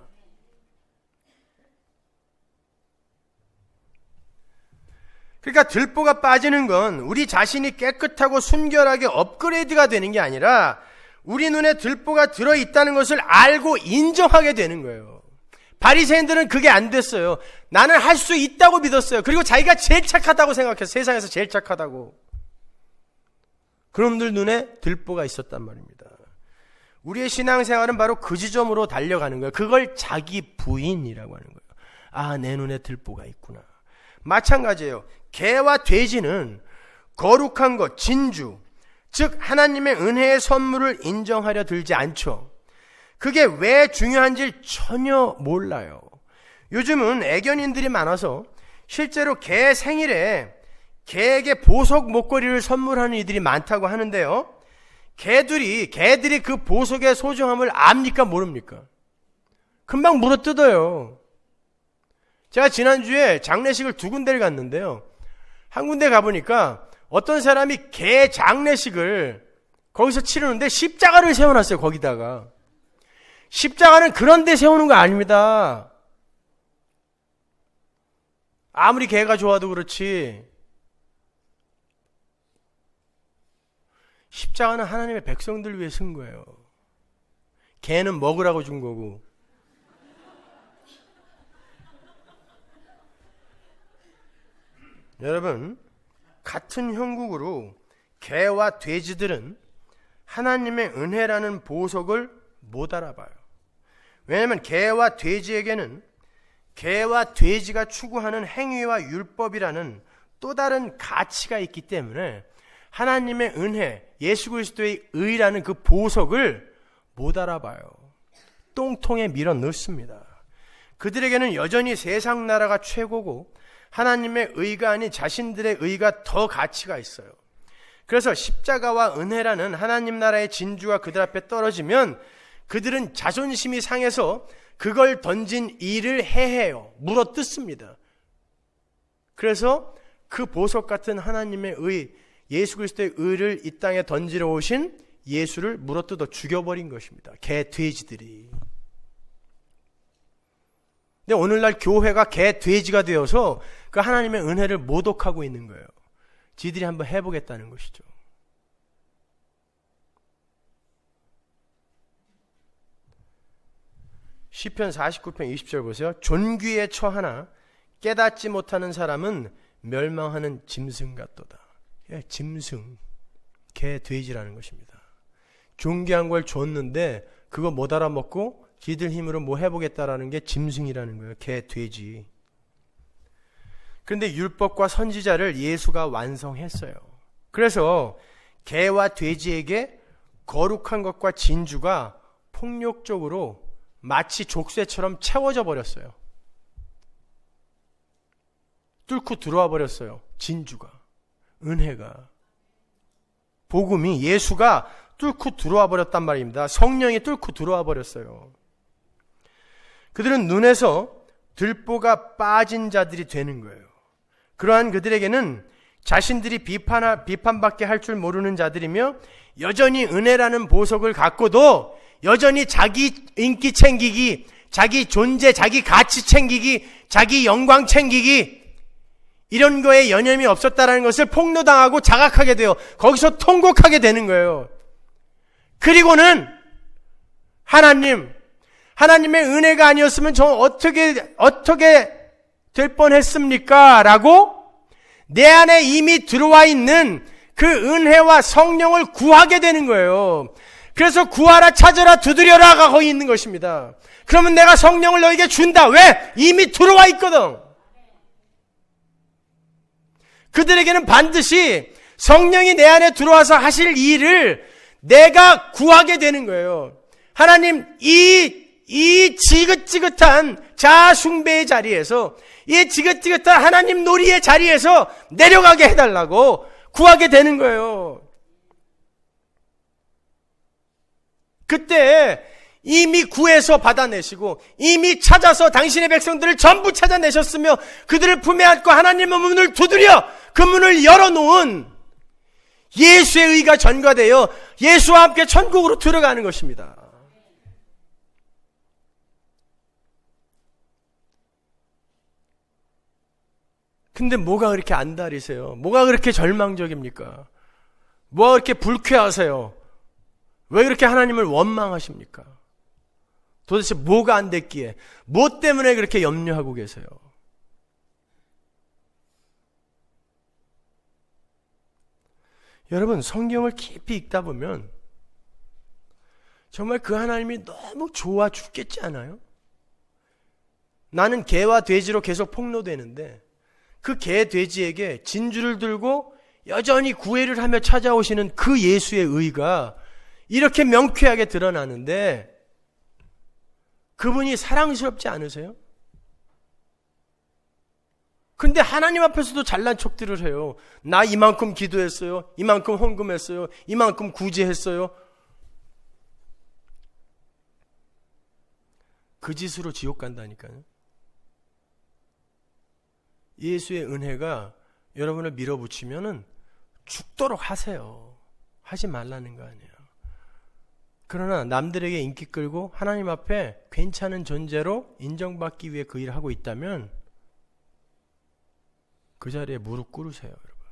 그러니까 들보가 빠지는 건 우리 자신이 깨끗하고 순결하게 업그레이드가 되는 게 아니라 우리 눈에 들보가 들어있다는 것을 알고 인정하게 되는 거예요. 바리새인들은 그게 안 됐어요. 나는 할 수 있다고 믿었어요. 그리고 자기가 제일 착하다고 생각했어요. 세상에서 제일 착하다고. 그놈들 눈에 들보가 있었단 말입니다. 우리의 신앙생활은 바로 그 지점으로 달려가는 거예요. 그걸 자기 부인이라고 하는 거예요. 아, 내 눈에 들보가 있구나. 마찬가지예요. 개와 돼지는 거룩한 것, 진주, 즉 하나님의 은혜의 선물을 인정하려 들지 않죠. 그게 왜 중요한지 전혀 몰라요. 요즘은 애견인들이 많아서 실제로 개 생일에 개에게 보석 목걸이를 선물하는 이들이 많다고 하는데요. 개들이 그 보석의 소중함을 압니까 모릅니까? 금방 물어뜯어요. 제가 지난주에 장례식을 2군데를 갔는데요. 한 군데 가보니까 어떤 사람이 개 장례식을 거기서 치르는데 십자가를 세워놨어요. 거기다가. 십자가는 그런 데 세우는 거 아닙니다. 아무리 개가 좋아도 그렇지. 십자가는 하나님의 백성들 위해 쓴 거예요. 개는 먹으라고 준 거고. 여러분, 같은 형국으로 개와 돼지들은 하나님의 은혜라는 보석을 못 알아봐요. 왜냐하면 개와 돼지에게는 개와 돼지가 추구하는 행위와 율법이라는 또 다른 가치가 있기 때문에 하나님의 은혜, 예수 그리스도의 의라는 그 보석을 못 알아봐요. 똥통에 밀어 넣습니다. 그들에게는 여전히 세상 나라가 최고고 하나님의 의가 아닌 자신들의 의가 더 가치가 있어요. 그래서 십자가와 은혜라는 하나님 나라의 진주가 그들 앞에 떨어지면 그들은 자존심이 상해서 그걸 던진 이를 해해요. 물어뜯습니다. 그래서 그 보석 같은 하나님의 의, 예수 그리스도의 의를 이 땅에 던지러 오신 예수를 물어뜯어 죽여버린 것입니다. 개, 돼지들이. 근데 오늘날 교회가 개, 돼지가 되어서 그 하나님의 은혜를 모독하고 있는 거예요. 지들이 한번 해보겠다는 것이죠. 시편 49편 20절 보세요. 존귀에 처하나 깨닫지 못하는 사람은 멸망하는 짐승 같도다. 예, 짐승, 개, 돼지라는 것입니다. 존귀한 걸 줬는데 그거 못 알아먹고 지들 힘으로 뭐 해보겠다라는 게 짐승이라는 거예요. 개, 돼지. 그런데 율법과 선지자를 예수가 완성했어요. 그래서 개와 돼지에게 거룩한 것과 진주가 폭력적으로 마치 족쇄처럼 채워져 버렸어요. 뚫고 들어와 버렸어요. 진주가, 은혜가, 복음이, 예수가 뚫고 들어와 버렸단 말입니다. 성령이 뚫고 들어와 버렸어요. 그들은 눈에서 들보가 빠진 자들이 되는 거예요. 그러한 그들에게는 자신들이 비판밖에 할 줄 모르는 자들이며 여전히 은혜라는 보석을 갖고도 여전히 자기 인기 챙기기, 자기 존재, 자기 가치 챙기기, 자기 영광 챙기기, 이런 거에 여념이 없었다라는 것을 폭로당하고 자각하게 돼요. 거기서 통곡하게 되는 거예요. 그리고는 하나님의 은혜가 아니었으면 저 어떻게 될 뻔했습니까? 라고 내 안에 이미 들어와 있는 그 은혜와 성령을 구하게 되는 거예요. 그래서 구하라, 찾으라, 두드려라 가 거기 있는 것입니다. 그러면 내가 성령을 너에게 준다. 왜? 이미 들어와 있거든. 그들에게는 반드시 성령이 내 안에 들어와서 하실 일을 내가 구하게 되는 거예요. 하나님, 이 지긋지긋한 자아숭배의 자리에서, 이 지긋지긋한 하나님 놀이의 자리에서 내려가게 해달라고 구하게 되는 거예요. 그때 이미 구해서 받아내시고 이미 찾아서 당신의 백성들을 전부 찾아내셨으며 그들을 품에 안고 하나님의 문을 두드려 그 문을 열어놓은 예수의 의가 전가되어 예수와 함께 천국으로 들어가는 것입니다. 근데 뭐가 그렇게 안달이세요? 뭐가 그렇게 절망적입니까? 뭐가 그렇게 불쾌하세요? 왜 그렇게 하나님을 원망하십니까? 도대체 뭐가 안 됐기에, 뭐 때문에 그렇게 염려하고 계세요? 여러분, 성경을 깊이 읽다 보면 정말 그 하나님이 너무 좋아 죽겠지 않아요? 나는 개와 돼지로 계속 폭로되는데 그 개, 돼지에게 진주를 들고 여전히 구애를 하며 찾아오시는 그 예수의 의가 이렇게 명쾌하게 드러나는데 그분이 사랑스럽지 않으세요? 근데 하나님 앞에서도 잘난 척들을 해요. 나 이만큼 기도했어요. 이만큼 헌금했어요. 이만큼 구제했어요. 그 짓으로 지옥 간다니까요. 예수의 은혜가 여러분을 밀어붙이면은 죽도록 하세요. 하지 말라는 거 아니에요. 그러나 남들에게 인기 끌고 하나님 앞에 괜찮은 존재로 인정받기 위해 그 일을 하고 있다면 그 자리에 무릎 꿇으세요, 여러분.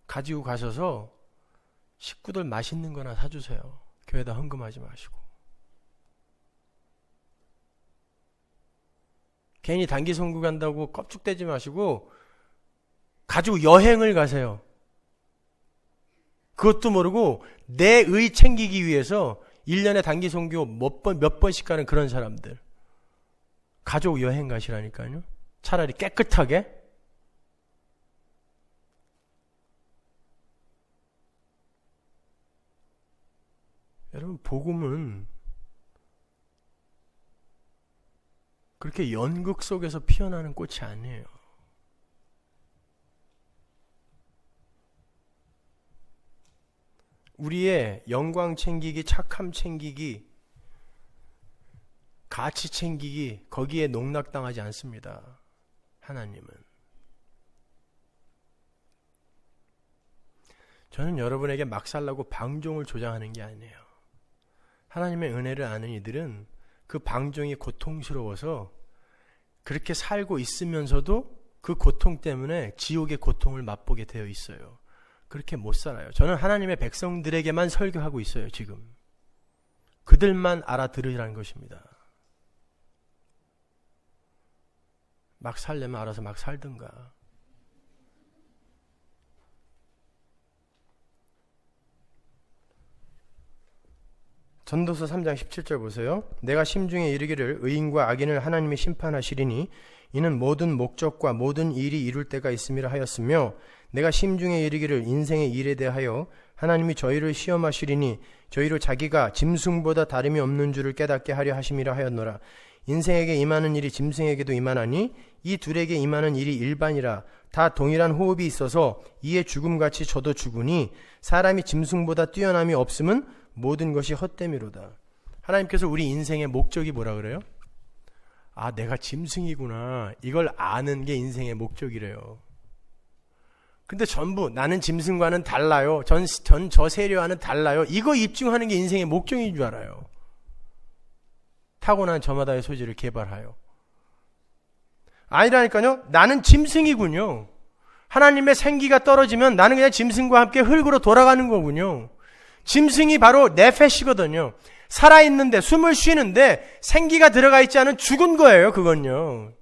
가지고 가셔서 식구들 맛있는 거나 사주세요. 교회에다 헌금하지 마시고. 괜히 단기 선교 간다고 껍죽대지 마시고 가지고 여행을 가세요. 그것도 모르고 내 의 챙기기 위해서 1년에 단기 선교 몇 번씩 가는 그런 사람들. 가족 여행 가시라니까요. 차라리 깨끗하게. 여러분, 복음은 그렇게 연극 속에서 피어나는 꽃이 아니에요. 우리의 영광 챙기기, 착함 챙기기, 가치 챙기기, 거기에 농락당하지 않습니다. 하나님은. 저는 여러분에게 막 살라고 방종을 조장하는 게 아니에요. 하나님의 은혜를 아는 이들은 그 방종이 고통스러워서 그렇게 살고 있으면서도 그 고통 때문에 지옥의 고통을 맛보게 되어 있어요. 그렇게 못 살아요. 저는 하나님의 백성들에게만 설교하고 있어요, 지금. 그들만 알아들으라는 것입니다. 막 살려면 알아서 막 살든가. 전도서 3장 17절 보세요. 내가 심중에 이르기를 의인과 악인을 하나님이 심판하시리니 이는 모든 목적과 모든 일이 이룰 때가 있음이라 하였으며 내가 심중에 이르기를 인생의 일에 대하여 하나님이 저희를 시험하시리니 저희로 자기가 짐승보다 다름이 없는 줄을 깨닫게 하려 하심이라 하였노라. 인생에게 임하는 일이 짐승에게도 임하나니 이 둘에게 임하는 일이 일반이라. 다 동일한 호흡이 있어서 이에 죽음같이 저도 죽으니 사람이 짐승보다 뛰어남이 없음은 모든 것이 헛됨이로다. 하나님께서 우리 인생의 목적이 뭐라 그래요? 아, 내가 짐승이구나. 이걸 아는 게 인생의 목적이래요. 근데 전부 나는 짐승과는 달라요. 저 세력와는 달라요. 이거 입증하는 게 인생의 목적인 줄 알아요. 타고난 저마다의 소질을 개발하여. 아니라니까요. 나는 짐승이군요. 하나님의 생기가 떨어지면 나는 그냥 짐승과 함께 흙으로 돌아가는 거군요. 짐승이 바로 네페시거든요. 살아있는데 숨을 쉬는데 생기가 들어가 있지 않은 죽은 거예요. 그건요.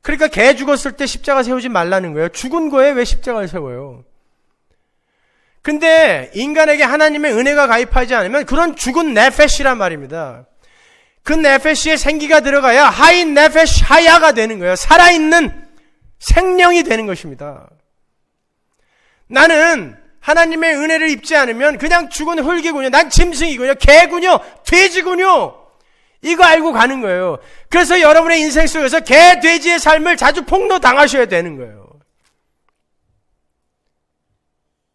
그러니까 개 죽었을 때 십자가 세우지 말라는 거예요. 죽은 거에 왜 십자가를 세워요? 근데 인간에게 하나님의 은혜가 가입하지 않으면 그런 죽은 네페시란 말입니다. 그 네페시에 생기가 들어가야 하인 네페시 하야가 되는 거예요. 살아있는 생명이 되는 것입니다. 나는 하나님의 은혜를 입지 않으면 그냥 죽은 흙이군요. 난 짐승이군요. 개군요. 돼지군요. 이거 알고 가는 거예요. 그래서 여러분의 인생 속에서 개, 돼지의 삶을 자주 폭로당하셔야 되는 거예요.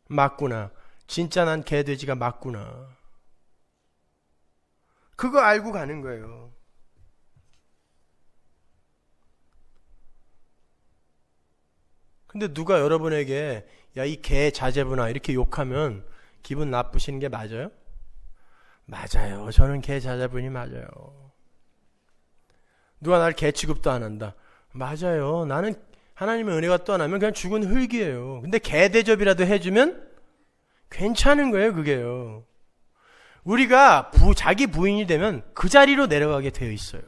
맞구나. 진짜 난 개, 돼지가 맞구나. 그거 알고 가는 거예요. 근데 누가 여러분에게 야, 이 개 자제분아 이렇게 욕하면 기분 나쁘시는 게 맞아요? 맞아요. 저는 개 자제분이 맞아요. 누가 나를 개 취급도 안 한다. 맞아요. 나는 하나님의 은혜가 떠나면 그냥 죽은 흙이에요. 근데 개 대접이라도 해주면 괜찮은 거예요, 그게요. 우리가 자기 부인이 되면 그 자리로 내려가게 되어 있어요.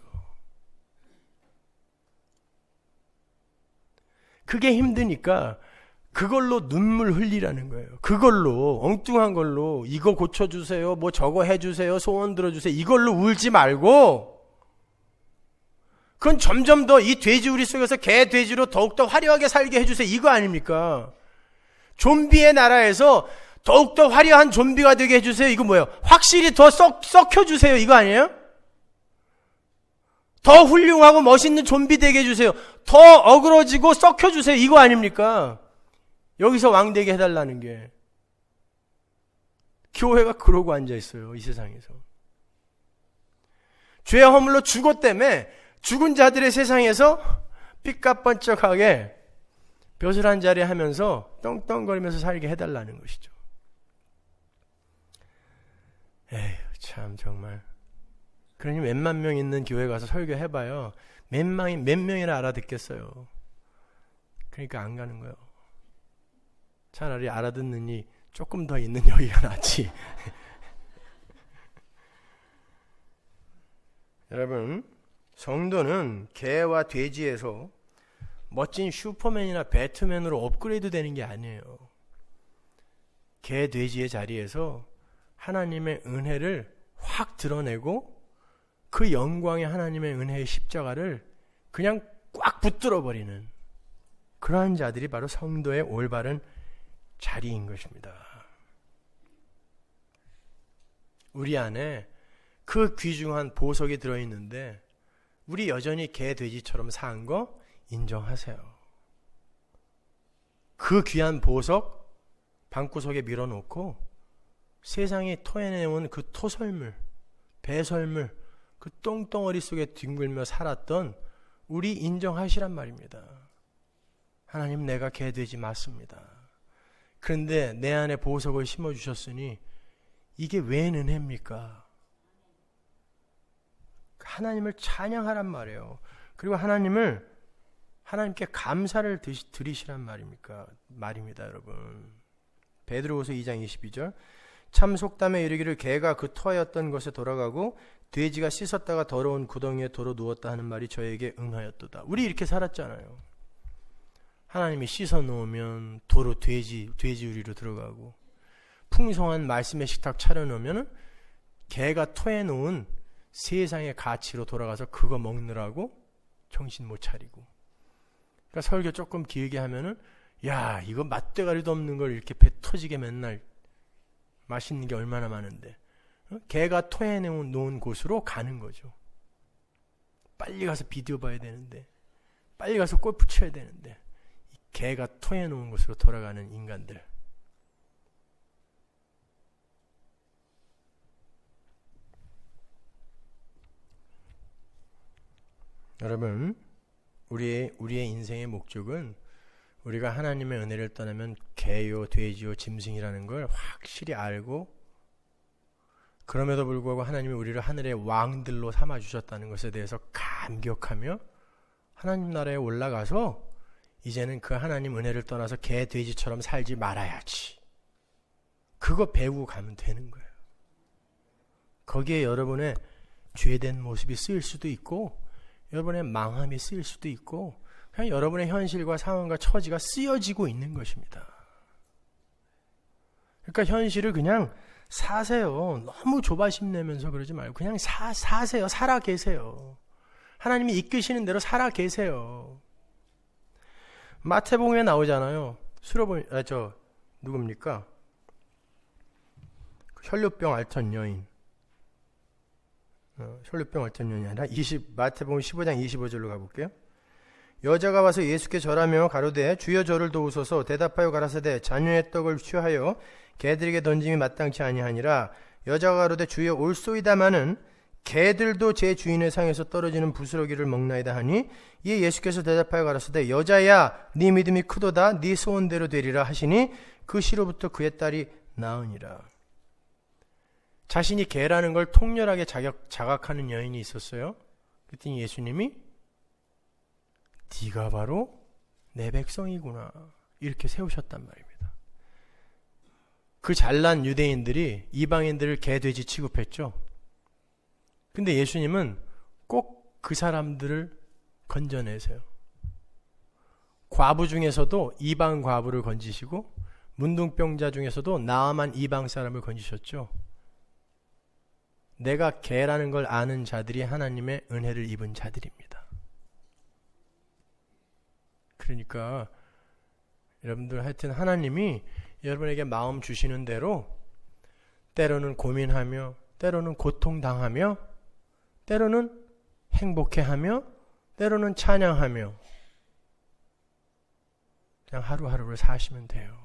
그게 힘드니까 그걸로 눈물 흘리라는 거예요. 그걸로 엉뚱한 걸로 이거 고쳐주세요, 뭐 저거 해주세요, 소원 들어주세요, 이걸로 울지 말고 그건 점점 더 이 돼지 우리 속에서 개 돼지로 더욱더 화려하게 살게 해주세요. 이거 아닙니까? 좀비의 나라에서 더욱더 화려한 좀비가 되게 해주세요. 이거 뭐예요? 확실히 더 썩혀주세요. 이거 아니에요? 더 훌륭하고 멋있는 좀비 되게 해주세요. 더 어그러지고 썩혀주세요. 이거 아닙니까? 여기서 왕 되게 해달라는 게. 교회가 그러고 앉아있어요. 이 세상에서. 죄 허물로 죽었다며 죽은 자들의 세상에서 삐까뻔쩍하게 벼슬한 자리 하면서 떵떵거리면서 살게 해달라는 것이죠. 에휴, 참 정말. 그러니 몇만 명 있는 교회 가서 설교해봐요. 몇 명이나 알아듣겠어요. 그러니까 안 가는 거예요. 차라리 알아듣느니 조금 더 있는 여기가 낫지. 여러분, 성도는 개와 돼지에서 멋진 슈퍼맨이나 배트맨으로 업그레이드 되는 게 아니에요. 개, 돼지의 자리에서 하나님의 은혜를 확 드러내고 그 영광의 하나님의 은혜의 십자가를 그냥 꽉 붙들어 버리는 그러한 자들이 바로 성도의 올바른 자리인 것입니다. 우리 안에 그 귀중한 보석이 들어있는데 우리 여전히 개, 돼지처럼 산 거 인정하세요. 그 귀한 보석 방구석에 밀어놓고 세상이 토해내온 그 토설물, 배설물, 그 똥덩어리 속에 뒹굴며 살았던 우리 인정하시란 말입니다. 하나님, 내가 개, 돼지 맞습니다. 그런데 내 안에 보석을 심어주셨으니 이게 왜 은혜입니까? 하나님을 찬양하란 말이에요. 그리고 하나님께 감사를 드리시란 말입니다, 여러분. 베드로후서 2장 22절. 참 속담에 이르기를 개가 그 토하였던 것에 돌아가고 돼지가 씻었다가 더러운 구덩이에 도로 누웠다 하는 말이 저에게 응하였도다. 우리 이렇게 살았잖아요. 하나님이 씻어 놓으면 도로 돼지 우리로 들어가고, 풍성한 말씀의 식탁 차려놓으면 개가 토해 놓은 세상의 가치로 돌아가서 그거 먹느라고 정신 못 차리고. 그러니까 설교 조금 길게 하면은, 야, 이거 맛대가리도 없는 걸 이렇게 배 터지게 맨날 맛있는 게 얼마나 많은데, 개가 토해 놓은 곳으로 가는 거죠. 빨리 가서 비디오 봐야 되는데, 빨리 가서 골프 쳐야 되는데, 개가 토해 놓은 곳으로 돌아가는 인간들. 여러분, 우리의 인생의 목적은 우리가 하나님의 은혜를 떠나면 개요, 돼지요, 짐승이라는 걸 확실히 알고, 그럼에도 불구하고 하나님이 우리를 하늘의 왕들로 삼아주셨다는 것에 대해서 감격하며 하나님 나라에 올라가서 이제는 그 하나님 은혜를 떠나서 개, 돼지처럼 살지 말아야지. 그거 배우고 가면 되는 거예요. 거기에 여러분의 죄된 모습이 쓰일 수도 있고, 여러분의 망함이 쓰일 수도 있고, 그냥 여러분의 현실과 상황과 처지가 쓰여지고 있는 것입니다. 그러니까 현실을 그냥 사세요. 너무 조바심 내면서 그러지 말고 그냥 사세요. 살아 계세요. 하나님이 이끄시는 대로 살아 계세요. 마태복음에 나오잖아요. 누굽니까? 혈류병 앓던 여인. 혈류병 앓던 여인이 아니라 마태복음 15장 25절로 가볼게요. 여자가 와서 예수께 절하며 가로되 주여 저를 도우소서. 대답하여 가라사대 자녀의 떡을 취하여 개들에게 던짐이 마땅치 아니하니라. 여자가 가로되 주여 올소이다마는 개들도 제 주인의 상에서 떨어지는 부스러기를 먹나이다 하니, 이에 예수께서 대답하여 가라사대 여자야 네 믿음이 크도다. 네 소원대로 되리라 하시니 그 시로부터 그의 딸이 나으니라. 자신이 개라는 걸 통렬하게 자각하는 여인이 있었어요. 그랬더니 예수님이 네가 바로 내 백성이구나 이렇게 세우셨단 말입니다. 그 잘난 유대인들이 이방인들을 개, 돼지 취급했죠. 근데 예수님은 꼭 그 사람들을 건져내세요. 과부 중에서도 이방 과부를 건지시고, 문둥병자 중에서도 나아만 이방 사람을 건지셨죠. 내가 개라는 걸 아는 자들이 하나님의 은혜를 입은 자들입니다. 그러니까 여러분들 하여튼 하나님이 여러분에게 마음 주시는 대로 때로는 고민하며, 때로는 고통당하며, 때로는 행복해하며, 때로는 찬양하며 그냥 하루하루를 사시면 돼요.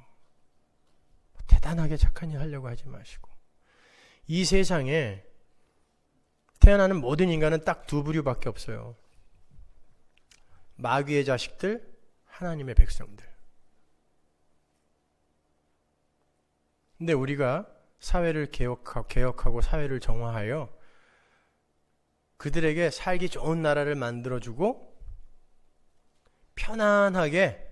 대단하게 착한 일 하려고 하지 마시고. 이 세상에 태어나는 모든 인간은 딱 두 부류밖에 없어요. 마귀의 자식들, 하나님의 백성들. 근데 우리가 사회를 개혁하고 사회를 정화하여 그들에게 살기 좋은 나라를 만들어주고 편안하게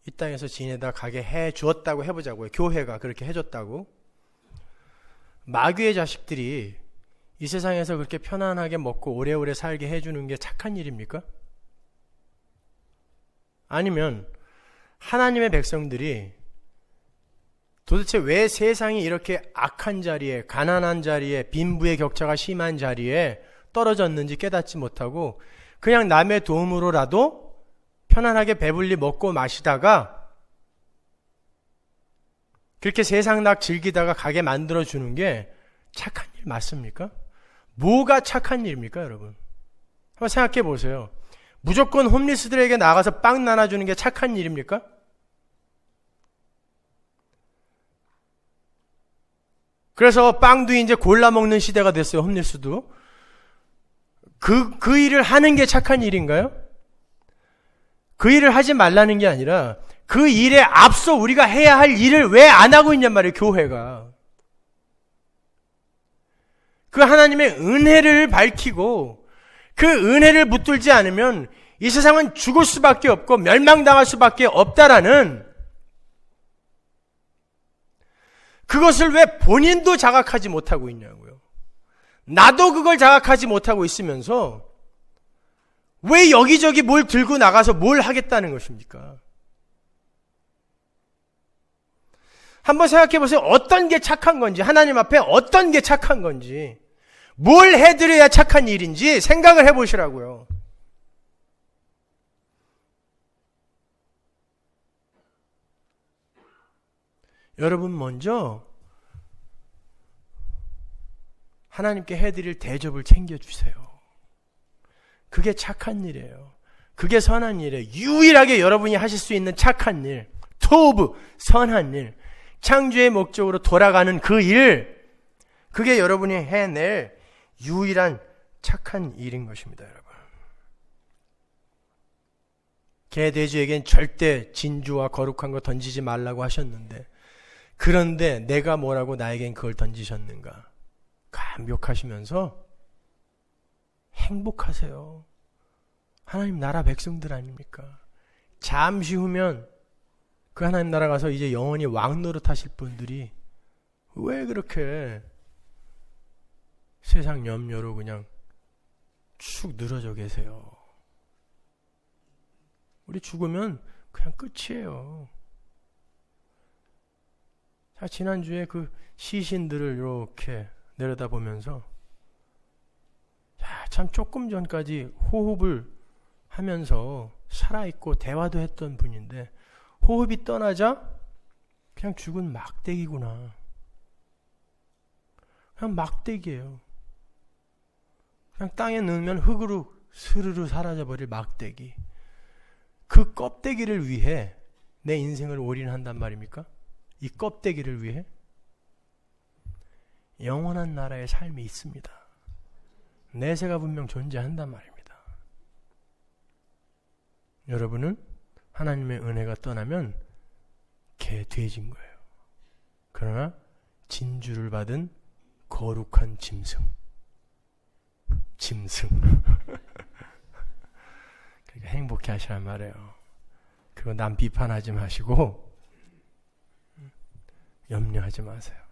이 땅에서 지내다 가게 해주었다고 해보자고요. 교회가 그렇게 해줬다고. 마귀의 자식들이 이 세상에서 그렇게 편안하게 먹고 오래오래 살게 해주는 게 착한 일입니까? 아니면 하나님의 백성들이 도대체 왜 세상이 이렇게 악한 자리에, 가난한 자리에, 빈부의 격차가 심한 자리에 떨어졌는지 깨닫지 못하고 그냥 남의 도움으로라도 편안하게 배불리 먹고 마시다가 그렇게 세상낙 즐기다가 가게 만들어주는 게 착한 일 맞습니까? 뭐가 착한 일입니까, 여러분? 한번 생각해 보세요. 무조건 홈리스들에게 나가서 빵 나눠주는 게 착한 일입니까? 그래서 빵도 이제 골라 먹는 시대가 됐어요, 홈리스도. 그 일을 하는 게 착한 일인가요? 그 일을 하지 말라는 게 아니라 그 일에 앞서 우리가 해야 할 일을 왜 안 하고 있냔 말이에요, 교회가. 그 하나님의 은혜를 밝히고 그 은혜를 붙들지 않으면 이 세상은 죽을 수밖에 없고 멸망당할 수밖에 없다라는 그것을 왜 본인도 자각하지 못하고 있냐고요. 나도 그걸 자각하지 못하고 있으면서 왜 여기저기 뭘 들고 나가서 뭘 하겠다는 것입니까? 한번 생각해 보세요. 어떤 게 착한 건지, 하나님 앞에 어떤 게 착한 건지, 뭘 해드려야 착한 일인지 생각을 해보시라고요. 여러분 먼저 하나님께 해드릴 대접을 챙겨주세요. 그게 착한 일이에요. 그게 선한 일이에요. 유일하게 여러분이 하실 수 있는 착한 일, 토브, 선한 일, 창조의 목적으로 돌아가는 그 일, 그게 여러분이 해낼 유일한 착한 일인 것입니다, 여러분. 개 돼지에겐 절대 진주와 거룩한 거 던지지 말라고 하셨는데 그런데 내가 뭐라고 나에겐 그걸 던지셨는가? 감격하시면서 행복하세요. 하나님 나라 백성들 아닙니까? 잠시 후면 그 하나님 나라 가서 이제 영원히 왕 노릇하실 분들이 왜 그렇게 세상 염려로 그냥 축 늘어져 계세요? 우리 죽으면 그냥 끝이에요. 자, 지난주에 그 시신들을 이렇게 내려다보면서 참 조금 전까지 호흡을 하면서 살아있고 대화도 했던 분인데 호흡이 떠나자 그냥 죽은 막대기구나. 그냥 막대기예요. 그냥 땅에 넣으면 흙으로 스르르 사라져버릴 막대기. 그 껍데기를 위해 내 인생을 올인한단 말입니까? 이 껍데기를 위해 영원한 나라의 삶이 있습니다. 내세가 분명 존재한단 말입니다. 여러분은 하나님의 은혜가 떠나면 개 돼지인 거예요. 그러나 진주를 받은 거룩한 짐승. 그러니까 행복해 하시란 말이에요. 그리고 남 비판하지 마시고 염려하지 마세요.